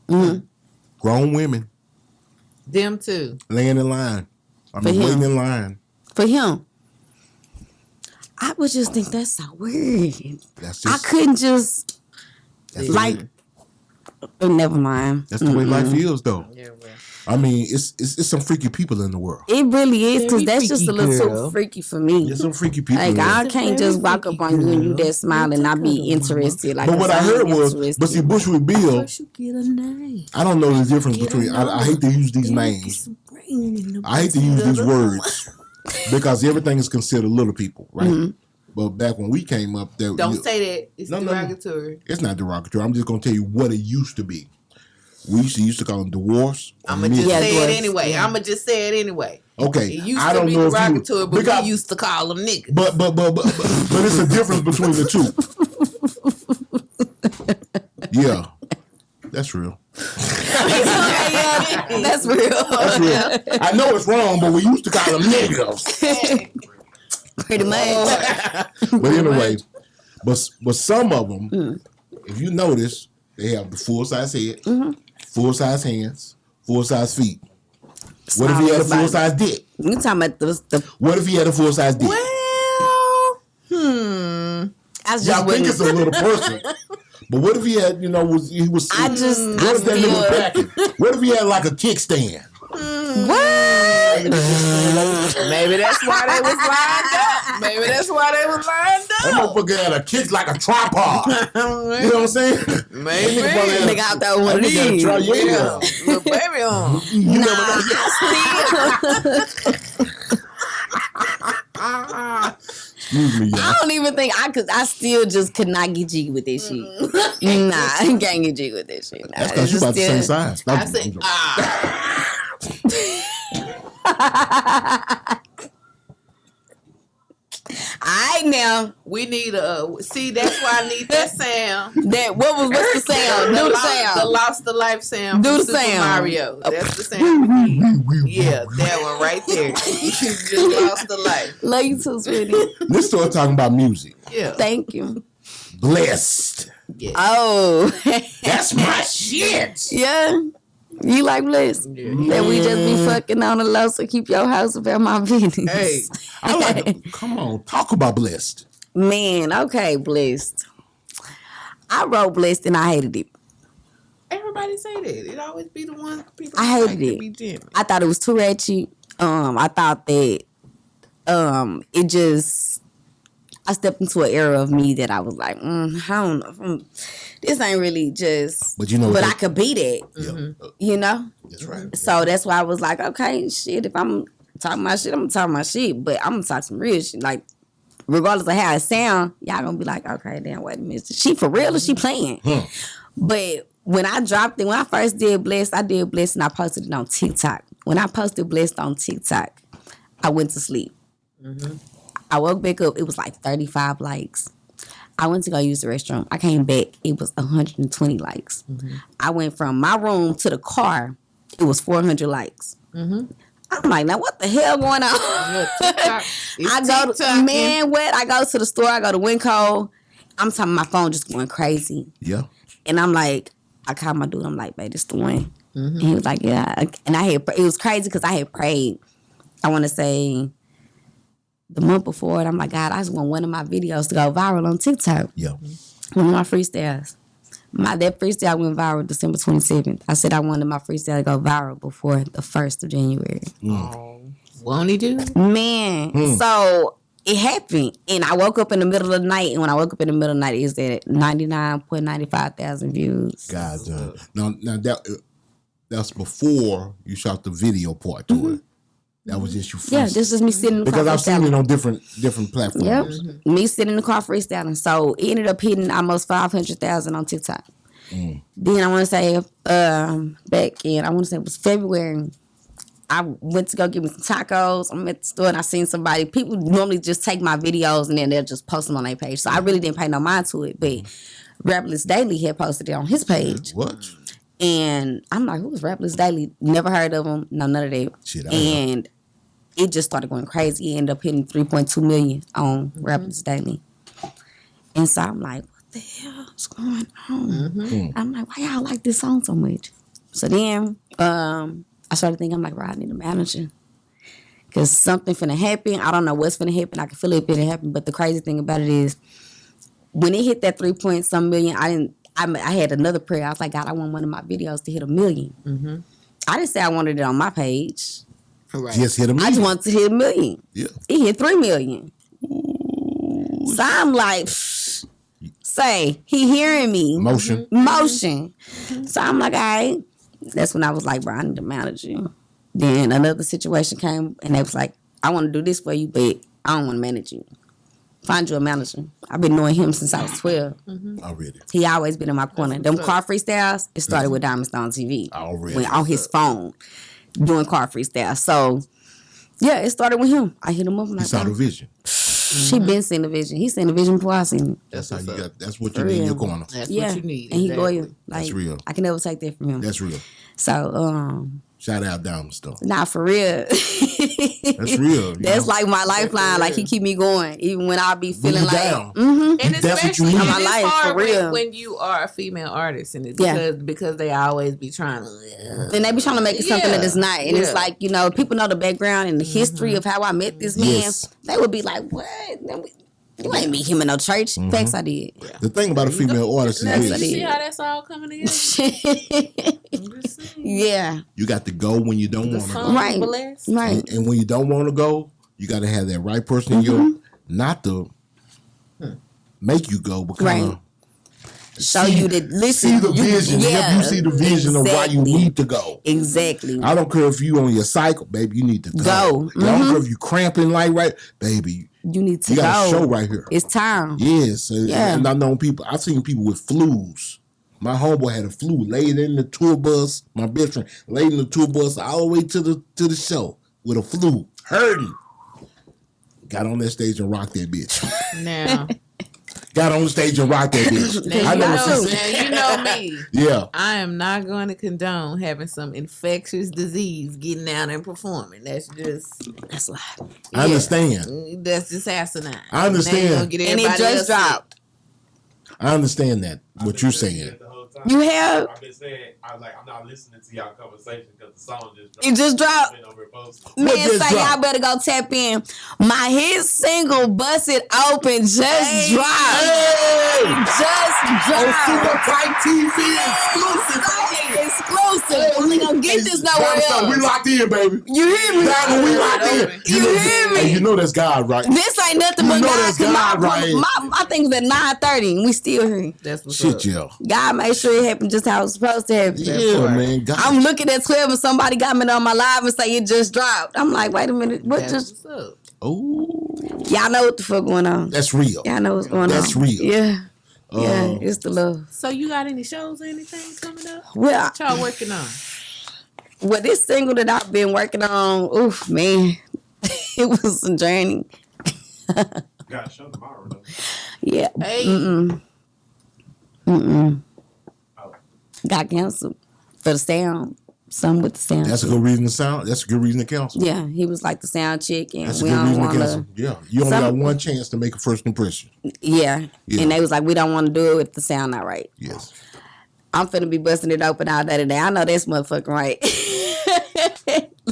them. Grown women Them too. laying in line. I mean, For him. waiting in line. For him, I would just think that's so weird. That's I just couldn't just that's like. Never mind. that's the way life is, though. Yeah. Well. I mean, it's some freaky people in the world. It really is because Very that's just a freaky little girl. too freaky for me. There's some freaky people. Like in there. I can't just walk up on you and you that smile and not be interested. Like, But what I heard was, interested. but see, Bushwick Bill, First you get a name. I don't know the difference between. I hate to use these names. I hate to use these words because everything is considered little people, right? But back when we came up, there Don't say that. It's No, no, no. derogatory. It's not derogatory. I'm just gonna tell you what it used to be. We used to call them dwarfs. or I'ma just midgets. say dwarfs. it anyway. I'ma just say it anyway. Okay, It used I to don't be know if derogatory, you but because, we used to call them niggas. but it's a difference between the two. Yeah, that's real. that's real. That's real. I know it's wrong, but we used to call them niggas. Pretty much. But anyway, but some of them, if you notice, they have the full size head, full size hands, full size feet. What if he had a full size dick? You talking about the What if he had a full size dick? Well, I just Y'all think wouldn't. it's a little person, But what if he had, he was what if that nigga packing? What if he had like a kickstand? What? Maybe that's why they was lined up. Maybe that's why they was lined That up. motherfucker had a kick like a tripod. You know what I'm saying? Maybe. Nigga out there one of these. Yeah. Little baby on. You never know. Excuse me, y'all. I don't even think I could. I still just could not get jiggy with this shit. Nah, I can't get jiggy with this shit. Nah, That's because you about the same size. I said, Alright now. we need see, that's why I need that sound. What's the sound? Do the sound. The Lost the Life sound. Do from the Super sound. Mario. That's the sound we need. Yeah, that one right there. You just lost the life. Love you too, sweetie. Let's start talking about music. Yeah. Thank you. Blessed. Yeah. Oh. That's my shit. Yeah. You like Bliss? Yeah. That we just be fucking on the low, so keep your house about my business. Hey. I like it. Come on, talk about Blessed. Man, okay, Blessed. I wrote Blessed and I hated it. Everybody say that. It always be the one people I hated like to it. be Jimmy. I thought it was too ratchet. I thought that it just, I stepped into an era of me that I was like, I don't know. This ain't really just, But you know, I could be that, Yeah, you know? that's right. So that's why I was like, okay, shit, if I'm talking my shit, I'm gonna talk my shit, but I'm gonna talk some real shit. Like, regardless of how it sound, y'all gonna be like, okay, damn, wait a minute. Is she for real or she playing? But when I dropped it, when I first did Blessed, I did Blessed and I posted it on TikTok. When I posted Blessed on TikTok, I went to sleep. I woke back up, it was like 35 likes. I went to go use the restroom. I came back, it was 120 likes. I went from my room to the car, it was 400 likes. I'm like, now what the hell going on? I go to, man, what? I go to the store, I go to Winco. I'm talking my phone just going crazy. Yeah. And I'm like, I called my dude, I'm like, babe, this the one. And he was like, yeah. And it was crazy because I had prayed, I want to say, the month before, and I'm like, God, I just want one of my videos to go viral on TikTok. Yeah. One of my freestyles. That freestyle went viral December 27th. I said I wanted my freestyle to go viral before the 1st of January. Won't he do? Man, so it happened. And I woke up in the middle of the night, and when I woke up in the middle of the night, it was at 99.95 thousand views. God damn. Now that's before you shot the video part to it. That was just you freestyling. Yeah, this is me sitting in the car. Because I've seen freestyling. it on different platforms. Yep. Me sitting in the car freestyling. So it ended up hitting almost 500,000 on TikTok. Then I want to say back in, I want to say it was February, I went to go get me some tacos. I'm at the store and I seen somebody. People normally just take my videos and then they'll just post them on their page. So I really didn't pay no mind to it. But Rapperless Daily had posted it on his page. What? And I'm like, who's Rapperless Daily? Never heard of him. No, none of that. Shit, And it just started going crazy. It ended up hitting 3.2 million on Rapperless Daily. And so I'm like, what the hell is going on? I'm like, why y'all like this song so much? So then I started thinking, I'm like, right, I need a manager. Because something finna happen. I don't know what's finna happen. I can feel it finna happen. But the crazy thing about it is, when it hit that 3-point-some million, I had another prayer. I was like, God, I want one of my videos to hit 1 million. I didn't say I wanted it on my page. Right. Just hit 1 million. I just wanted to hit 1 million. Yeah. It hit 3 million. So I'm like, say, he hearing me. Motion. So I'm like, all right. That's when I was like, bro, I need to manage you. Then another situation came, and they was like, I want to do this for you, but I don't want to manage you. Find you a manager. I've been knowing him since I was 12. Already. He always been in my corner. Them car freestyles, it started with Diamond Stone TV. Already. When on his phone, doing car freestyles. So, yeah, it started with him. I hit him up. I'm He like, saw the vision. she been seeing the vision. He seen the vision before I seen it. That's how you got. That's what you need in your corner. That's Yeah, what you need. and he exactly. loyal. Like, That's real. I can never take that from him. That's real. So, Shout out Diamond Stone. nah, for real. That's real. That's like my lifeline. Like, he keep me going, even when I be feeling like, down. And That's what you especially need. in My this life, hard for real. when you are a female artist, and it's Yeah. because they always be trying to. and they be trying to make it something that Yeah. it's not. And it's Yeah. like, people know the background and the history of how I met this man. Yes. They would be like, what? You ain't meet him in no church. Facts, I did. The thing about a female artist Now, is you this. see how that's all coming together? I'm just saying. Yeah. You got to go when you don't The want to go. song Right. blessed. Right. And when you don't want to go, you got to have that right person in your, not to make you go, but kind of Show you that, listen. see the vision. Help you see the vision of why you need to go. Exactly. I don't care if you on your cycle, baby. You need to go. Go. I don't care if you cramping like right, baby. You need to You got a go. show right here. It's time. Yes, Yeah. and I know people. I've seen people with flus. My homeboy had a flu, laid in the tour bus. My best friend laid in the tour bus all the way to the show with a flu, hurting. Got on that stage and rocked that bitch. Now, Got on the stage and rocked that bitch. now, I you know know, what she said. now you know me. Yeah, I am not going to condone having some infectious disease getting out and performing. That's That's a lot. I understand. That's just asinine. I understand. Now you gonna get And it everybody just else sick. dropped. I understand that. What you're saying. The whole time. You have? I've been saying, I'm not listening to y'all conversation because the song just dropped. It just dropped. Been over posted. Man, just say dropped? y'all better go tap in. My hit single Busted Open just dropped. Just dropped. Tight TV exclusive. Exclusive. We gonna get this nowhere We else. locked in, baby. You hear me? Diamond, we locked in. You hear me? Hey, you know that's God, right? This ain't nothing You but know God. that's 'Cause God, right? my thing was at 9:30 and we still here. That's what's Shit, up. yo. God made sure it happened just how it was supposed to happen. Yeah, man. God. I'm looking at 12 and somebody got me on my live and say it just dropped. I'm like, wait a minute, what That's just? what's up. Oh, Y'all know what the fuck going on. that's real. Y'all know what's going on. That's real. Yeah. Yeah, it's the love. So you got any shows or anything coming up? Well, What y'all working on? this single that I've been working on, oof, man, it was a journey. Got a show tomorrow, though. Yeah. Hey. Got canceled for the sound. Something with the sound. That's a good reason to sound. That's a good reason to cancel. Yeah, he was like the sound chick, and That's a we good don't reason to want cancel. to. Yeah, you only Some- got one chance to make a first impression. Yeah. Yeah. And they was like, we don't want to do it if the sound not right. Yes. I'm finna be busting it open all day today. I know that's motherfucking right.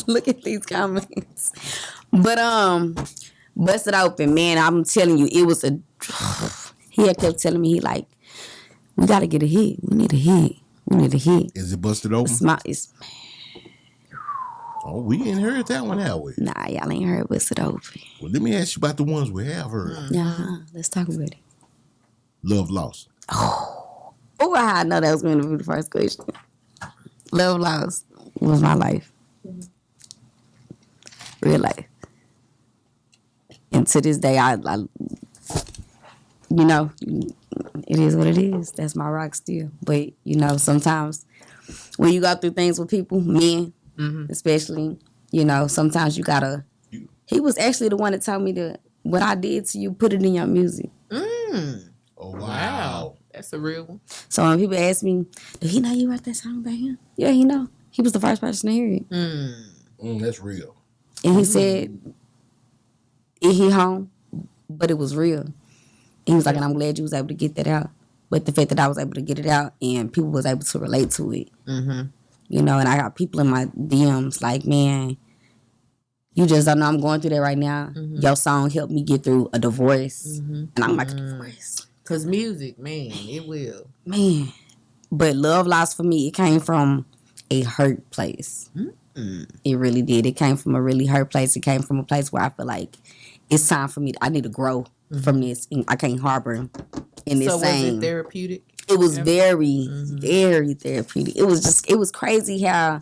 Look at these comments. But bust it open, man. I'm telling you, it was a. He had kept telling me, he like, we gotta get a hit. We need a hit. We need a hit. Is it busted open? It's Oh, we ain't heard that one, have we? nah, y'all ain't heard bust it open. Well, let me ask you about the ones we have heard. Nah, let's talk about it. Love Lost. Oh, I know that was going to be the first question. Love Lost was my life. Real life. And to this day, I you know, it is what it is. That's my rock still. But, you know, sometimes when you go through things with people, men especially, you know, sometimes you gotta. He was actually the one that told me that what I did to you, put it in your music. Oh, wow. That's a real one. So when people ask me, do he know you wrote that song about him? Yeah, he know. He was the first person to hear it. That's real. And he said, he home, but it was real. And he was like, and I'm glad you was able to get that out. But the fact that I was able to get it out and people was able to relate to it. You know, and I got people in my DMs like, man, you just don't know I'm going through that right now. Your song helped me get through a divorce. And I'm like, a divorce. Cause music, man, it will. Man. But Love Lost for me, it came from a hurt place. It really did. It came from a really hurt place. It came from a place where I feel like it's time for me. I need to grow from this. And I can't harbor in this So was same. it therapeutic? It was very, very therapeutic. It was crazy how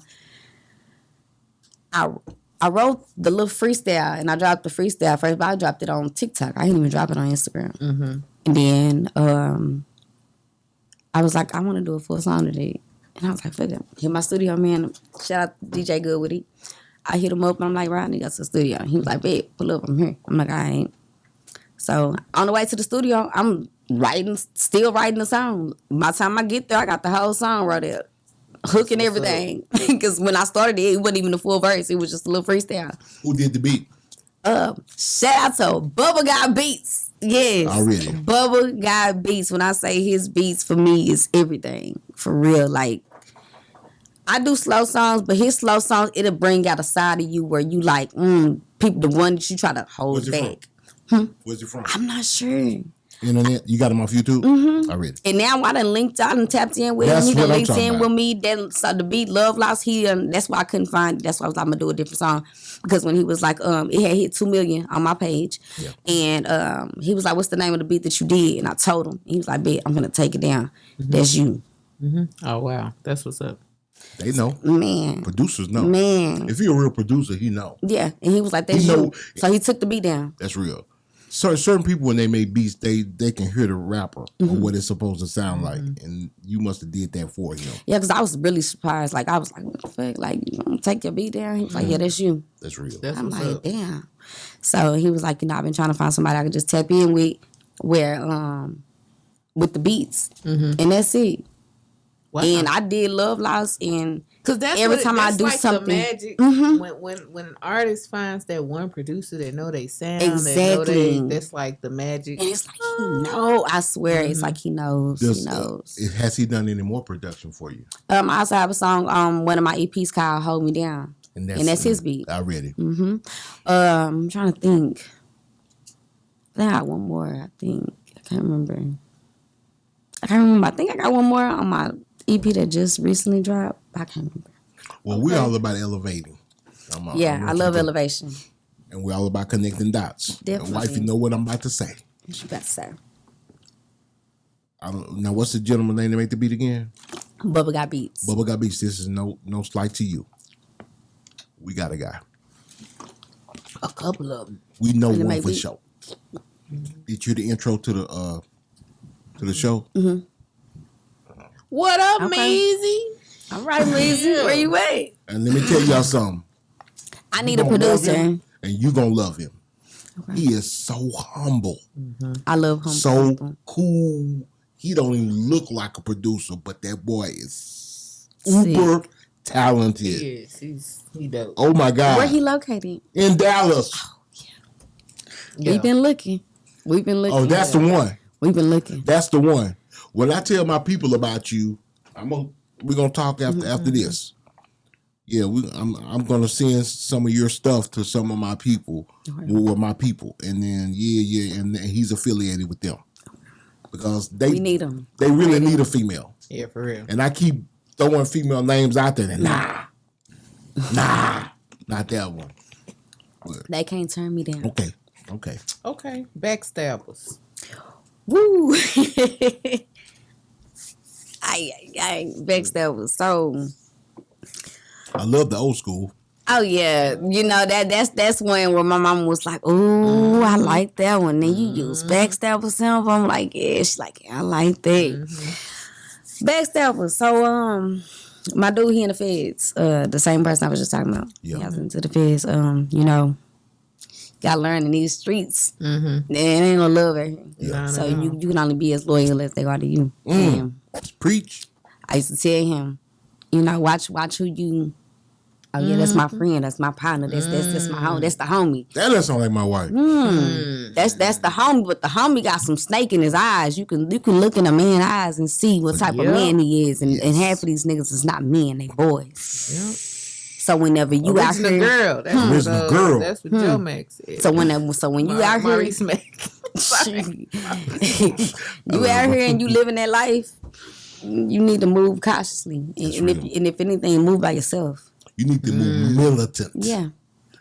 I wrote the little freestyle and I dropped the freestyle first, but I dropped it on TikTok. I didn't even drop it on Instagram. And then I was like, I want to do a full song today. And I was like, fuck it. Hit my studio man. Shout out to DJ Goodwoody. I hit him up and I'm like, Rodney, got to the studio. He was like, babe, pull up, I'm here. I'm like, I ain't. So on the way to the studio, I'm still writing the song. By the time I get there, I got the whole song wrote out. Hook and everything. Because when I started it wasn't even a full verse. It was just a little freestyle. Who did the beat? Shout out to Bubba Got Beats. Yes. Already. Bubba Got Beats. When I say his beats for me is everything. For real. Like, I do slow songs, but his slow songs, it'll bring out a side of you where you like, people, the one that you try to hold Where's it back. Where's it from? I'm not sure. Internet? You got him off YouTube? Mm-hmm. I read it. And now I done linked out and tapped in with him. That's He done what I'm linked talking in about. with me. Then so the beat Love Lost, that's why I couldn't find. That's why I was like, I'm gonna do a different song. Because when he was like, it had hit 2 million on my page. Yeah. And he was like, what's the name of the beat that you did? And I told him. He was like, bet, I'm gonna take it down. That's you. Oh wow. That's what's up. They know. Man. Producers know. Man. If you're a real producer, he know. Yeah. And he was like, that's He know- you. So he took the beat down. That's real. Certain people, when they make beats, they can hear the rapper or what it's supposed to sound like, and you must have did that for him. Yeah, because I was really surprised. Like, I was like, what the fuck? Like, you gonna take your beat down? He was like, yeah, that's you. That's real. That's I'm what's like, up. damn. So he was like, I've been trying to find somebody I could just tap in with, with the beats, and that's it. Wow. And I did Love Lost, and Because that's every what time I that's do like something, the magic when an artist finds that one producer that know they sound, Exactly. that's like the magic. and it's like he knows. I swear, it's like he knows. He knows. Has he done any more production for you? I also have a song on one of my EPs called "Hold Me Down," and that's his beat. I read it. I'm trying to think. I got one more. I think I can't remember. I think I got one more on my EP that just recently dropped. I can't remember. Well, we're all about elevating. I love elevation. And we're all about connecting dots. Definitely. Wifey know what I'm about to say. What you got to say? Now, what's the gentleman's name to make the beat again? Bubba Got Beats. Bubba Got Beats. This is no slight to you. We got a guy. A couple of them. We know Really one make for beat. sure. Did you the intro to the show? What up, Okay. Meezy? All right, Lizzie, where you at? And let me tell y'all something. I need You a gonna love producer. him, and you gonna love him. He is so humble, I love him. so cool. He don't even look like a producer, but that boy is super talented. Yes, he dope. Oh my God. Where he located? In Dallas. Yeah. We've been looking. Oh, that's the one. We've been looking. That's the one. When I tell my people about you, we're gonna talk after this. Yeah, I'm gonna send some of your stuff to some of my people, with my people, and then and he's affiliated with them because We need him. They really need a female, Yeah, for real. and I keep throwing female names out there. And nah, not that one. They can't turn me down. Okay. Okay, backstabbers. Woo! I backstabbers. So, I love the old school. oh yeah, that's when where my mama was like, "Oh, I like that one." Then you use backstabber sound. I'm like, yeah. She's like, yeah, I like that. Backstabber. So, my dude, he in the feds. The same person I was just talking about. Yeah. He was into the feds. Gotta learn in these streets. There ain't no love out here. Yeah. So you can only be as loyal as they are to you. And Preach. I used to tell him, watch who you. Oh yeah, that's my friend. That's my partner. That's my home. That's the homie. That doesn't sound like my wife. That's the homie. But the homie got some snake in his eyes. You can look in a man's eyes and see what type of man he is. And half of these niggas is not men. They boys. Yep. So whenever you out Original here, girl. That's Original what, girl. That's what Joe Max said. so when you out here, Maurice Mack. you out here and you living that life, you need to move cautiously. And if anything, move by yourself. You need to move militant. Yeah,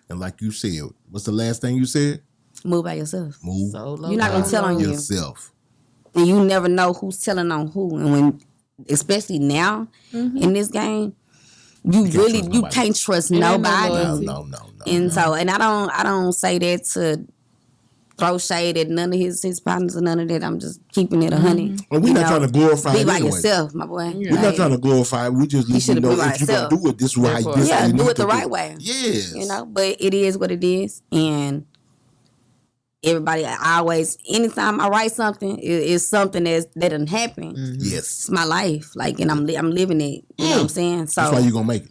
And like you said, what's the last thing you said? move by yourself. Move Solo. You're not gonna tell on you. yourself. And you never know who's telling on who. And when, especially now in this game, you can't trust nobody. No. And so, and I don't say that to throw shade at none of his partners or none of that. I'm just keeping it 100. Well, we're not trying to glorify Be it by anyway. yourself, my boy. We're not trying to glorify it. We just need to should've know been by if you're going to yourself. do it this right. This Yeah, you do need it the to right way. Yes. But it is what it is. And everybody, anytime I write something, it's something that didn't happen. Yes. It's my life. Like, and I'm living it. You know what I'm saying? So That's why you're going to make it.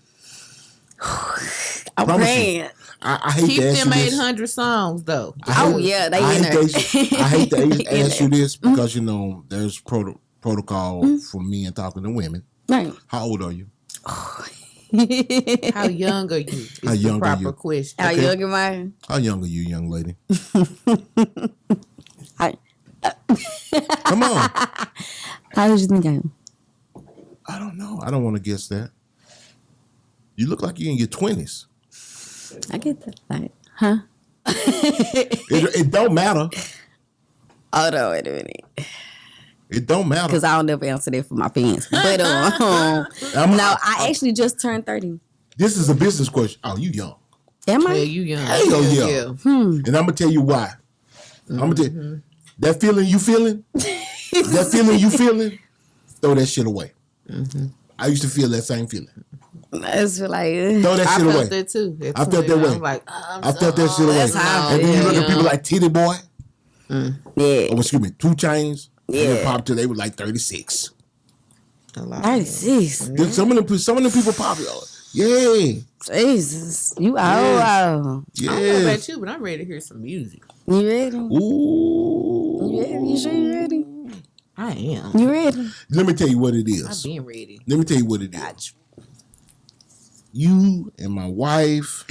I'm Promise you. praying. I hate Keep to ask them you this. 800 songs, though. Oh, yeah, they in there. I hate to In ask you there. this because, there's protocol for men talking to women. Right. How old are you? How young are you? Is How the young are proper you? question. How young am I? How young are you, young lady? I- Come on. How old you think I am? I don't know. I don't want to guess that. You look like you're in your 20s. I get that. Like, huh? It don't matter. Oh no, wait a minute. It don't matter. Because I don't never answer that for my fans. But I actually just turned 30. This is a business question. Oh, you young. Am Yeah, I? you young. Hell yeah. And I'm gonna tell you why. I'm gonna tell you that feeling you feeling. That feeling you feeling. Throw that shit away. I used to feel that same feeling. It's like Throw that I shit felt away. that too. I felt that way. I'm like, I felt that shit away. That's how I And then you look feel. at people like Titty Boy. yeah, Oh, excuse me, 2 Chainz. And Yeah. they popped till they were like 36. a lot. 36. Then some of them people popular. Yeah. Jesus, you Yeah. old. I don't know Yeah. about you, but I'm ready to hear some music. You ready? Ooh. You ready? You sure you ready? I am. You ready? Let me tell you what it I've is. been ready. Let me tell you what it is. You and my wife,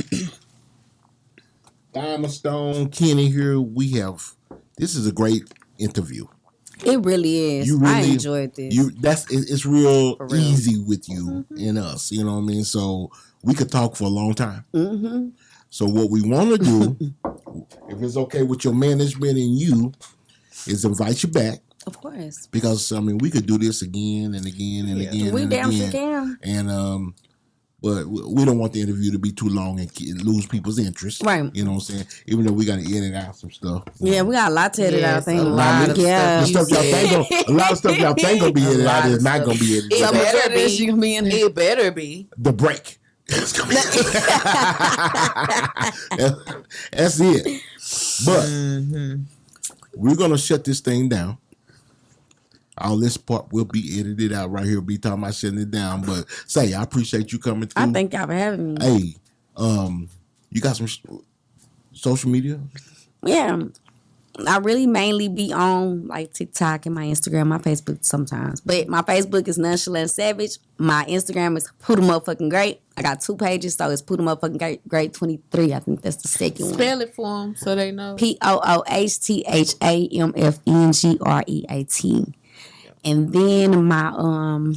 Diamond Stone, Kenny here, this is a great interview. It really is. You I really enjoyed this. It's real For real. easy with you and us, you know what I mean? So we could talk for a long time. Mm-hmm. So what we want to do, if it's okay with your management and you, is invite you back. Of course. Because I mean we could do this again and again and again. We and damn sure again. can. And but we don't want the interview to be too long and lose people's interest. Right. You know what I'm saying? Even though we got to edit out some stuff. Yeah, we got a lot to edit out. Yes, Thing. a lot of Yeah. The stuff stuff y'all think a lot of stuff y'all think gonna be edited out is not gonna be edited It out. better of this be. you gonna be in here. It better be. The break. It's gonna be That's it. But we're gonna shut this thing down. All this part will be edited out right here. We'll be talking about shutting it down. But say, I appreciate you coming through. I thank y'all for having me. Hey, you got some social media? Yeah. I really mainly be on like TikTok and my Instagram, my Facebook sometimes. But my Facebook is Nonchalant Savage. My Instagram is Poohthamfngreat. I got 2 pages, so it's Poohthamfngreat 23. I think that's the second one. Spell it for them so they know. Poohthamngreat. And then my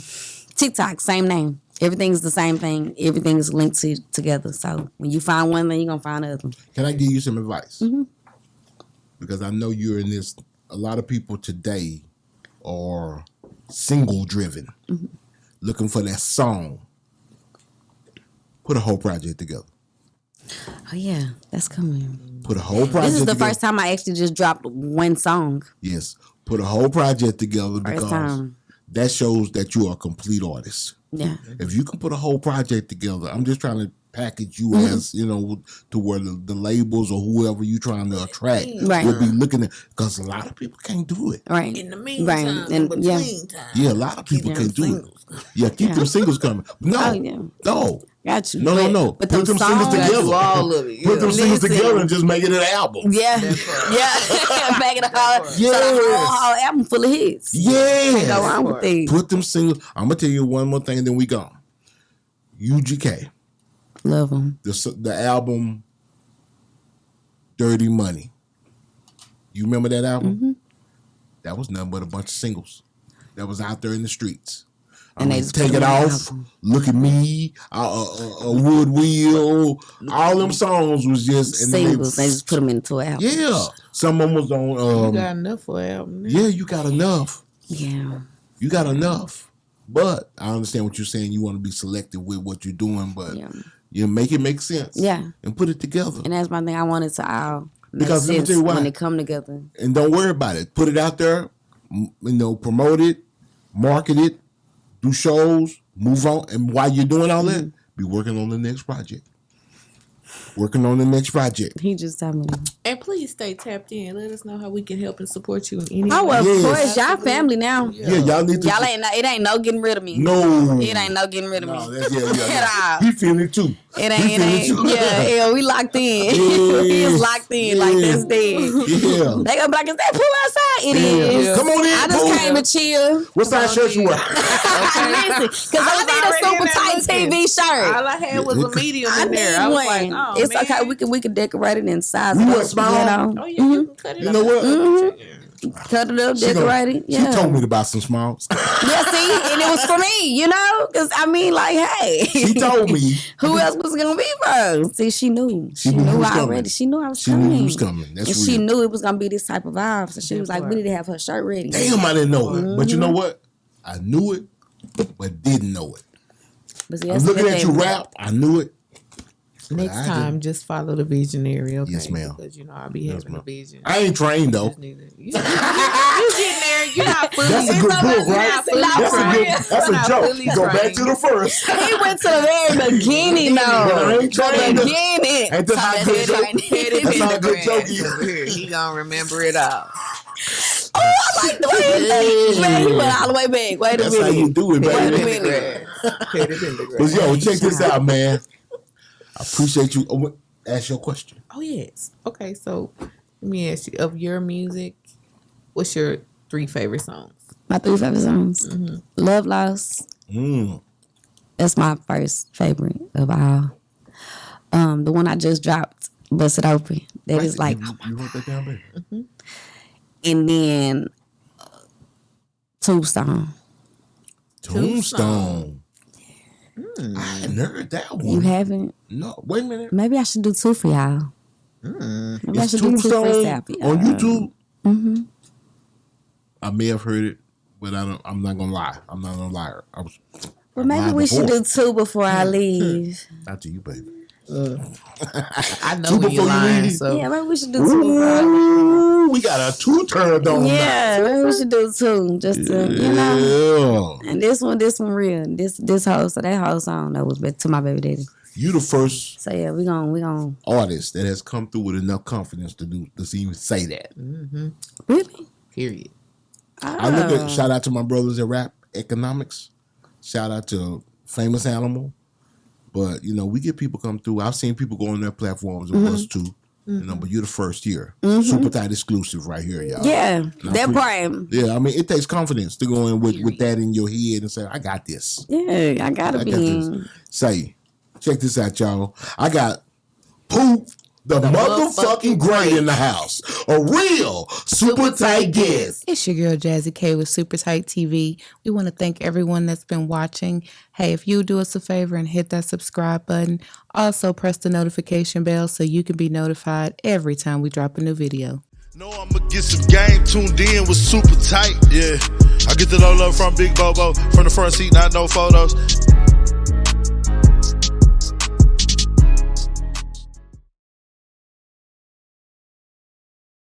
TikTok, same name. Everything's the same thing. Everything's linked together. So when you find one, then you're going to find the other. Can I give you some advice? Because I know you're in this. A lot of people today are single driven, looking for that song. Put a whole project together. Oh, yeah. That's coming. Put a whole project This is the together. first time I actually just dropped one song. Yes. Put a whole project together First because time. that shows that you are a complete artist. Yeah. If you can put a whole project together, I'm just trying to package you as, to where the labels or whoever you trying to attract Right. will be looking at, because a lot of people can't do it. Right. In the meantime, Right. And yeah. time. Yeah, a lot of people can't do it. Yeah, keep them singles coming. No, Oh, yeah. no. Got you. No. But Put them singles Gotta together. do all of it. Put them singles Listen. together and just make it an album. Yeah. Yeah. Back in the hall. Yes. So the whole album full of hits. Go Yeah. on with it. Put them singles. I'm going to tell you one more thing, then we gone. UGK. Love them. The album Dirty Money. You remember that album? That was nothing but a bunch of singles that was out there in the streets. And they mean, just Take put It them on the Off, album. Look at Me, Wood Wheel, all them songs was just and then Singles. They just put them into an album. yeah. Some of them was You on. got enough for an album. Yeah, you got enough. Yeah. You got enough. But I understand what you're saying. You want to be selective with what you're doing, but Yeah. you make it make sense. Yeah. And put it together. And that's my thing. I wanted to all make Because let me sense tell you why. when they come together. And don't worry about it. Put it out there, promote it, market it, do shows, move on. And while you're doing all that, be working on the next project. Working on the next project. He just told me. And please stay tapped in. Let us know how we can help and support you in any Oh, way. of Yes. course. Y'all family now. Yeah, y'all need to. Y'all ain't it ain't no getting rid of me. No. It ain't no getting rid of No, me. that's, yeah. At all. He feeling it too. It ain't. Yeah, we locked in. We is locked in. Like that's dead. Yeah. They gonna be like, is that Pooh outside? It is. Come on in, I just Pooh. came to chill. What size shirt you wear? Listen, because I need a super tight TV shirt. All I had was a medium in there. I was like, oh, it's man. okay. We can decorate it in size. You want small? Oh, yeah, you can cut it You up. know what? Cut it up, decorate it. Yeah. She told me to buy some smalls. Yeah, see, and it was for me, you know, because I mean, like, hey, She told me. who else was gonna be first? See, she knew. She knew who was already. coming. She knew I was She coming. knew who was coming. That's and real. she knew it was gonna be this type of vibe. So she was like, we need to have her shirt ready. Damn, I didn't know it. But you know what? I knew it, but didn't know it. But see, I'm that's looking the at thing. you rap. I knew it. Next I time, just follow the visionary, okay? Yes, ma'am. Because, you know, I'll be having a vision. I ain't trained though. You getting there. You're not fully. That's a good book, right? That's a joke. Go back to the first. He went to the very beginning, though. I ain't trained. Beginning. Ain't that how good joke? That's how good joke is. He gonna remember it all. Oh, I like the way he went all the way back. Wait a That's minute. how you do it, Wait a baby. minute. But yo, check this out, man. I appreciate you. Ask your question. Oh yes. Okay, so let me ask you: of your music, what's your 3 favorite songs? My 3 favorite songs. Love Lost. That's my first favorite of all. The one I just dropped, Bust It Open. That is like, you wrote that down, baby. and then Tombstone. Tombstone. I hadn't heard that one. You haven't? No, wait a minute. Maybe I should do 2 for y'all. Maybe I Is should do 2 for Tombstone Sappy. on YouTube? I may have heard it, but I'm not gonna lie. I'm not gonna lie. Well, maybe we should do 2 before I leave. After you, baby. I know when you're lying, so Yeah, maybe we should do 2 before I leave. Ooh, we got a 2 turned on. Yeah, maybe we should do 2, just to, you know. And this one real. This whole, so that whole song that was to my baby daddy. You the first So yeah, we gon' artist that has come through with enough confidence to even say that. really. period. I look at shout out to my brothers at Rap Economics. Shout out to Famous Animal. But you know, we get people come through. I've seen people go on their platforms and us too. You know, but you're the first here. Super tight exclusive right here, y'all. Yeah, that part. Yeah, I mean, it takes confidence to go in with that in your head and say, I got this. Yeah, I gotta be in. Say, check this out, y'all. I got Pooh, the motherfucking great in the house. A real super tight guest. It's your girl Jazzy K with Super Tight TV. We want to thank everyone that's been watching. Hey, if you do us a favor and hit that subscribe button, also press the notification bell so you can be notified every time we drop a new video. Know I'ma get some game tuned in with Super Tight, yeah. I get it all up from Big Bobo, from the front seat, not no photos.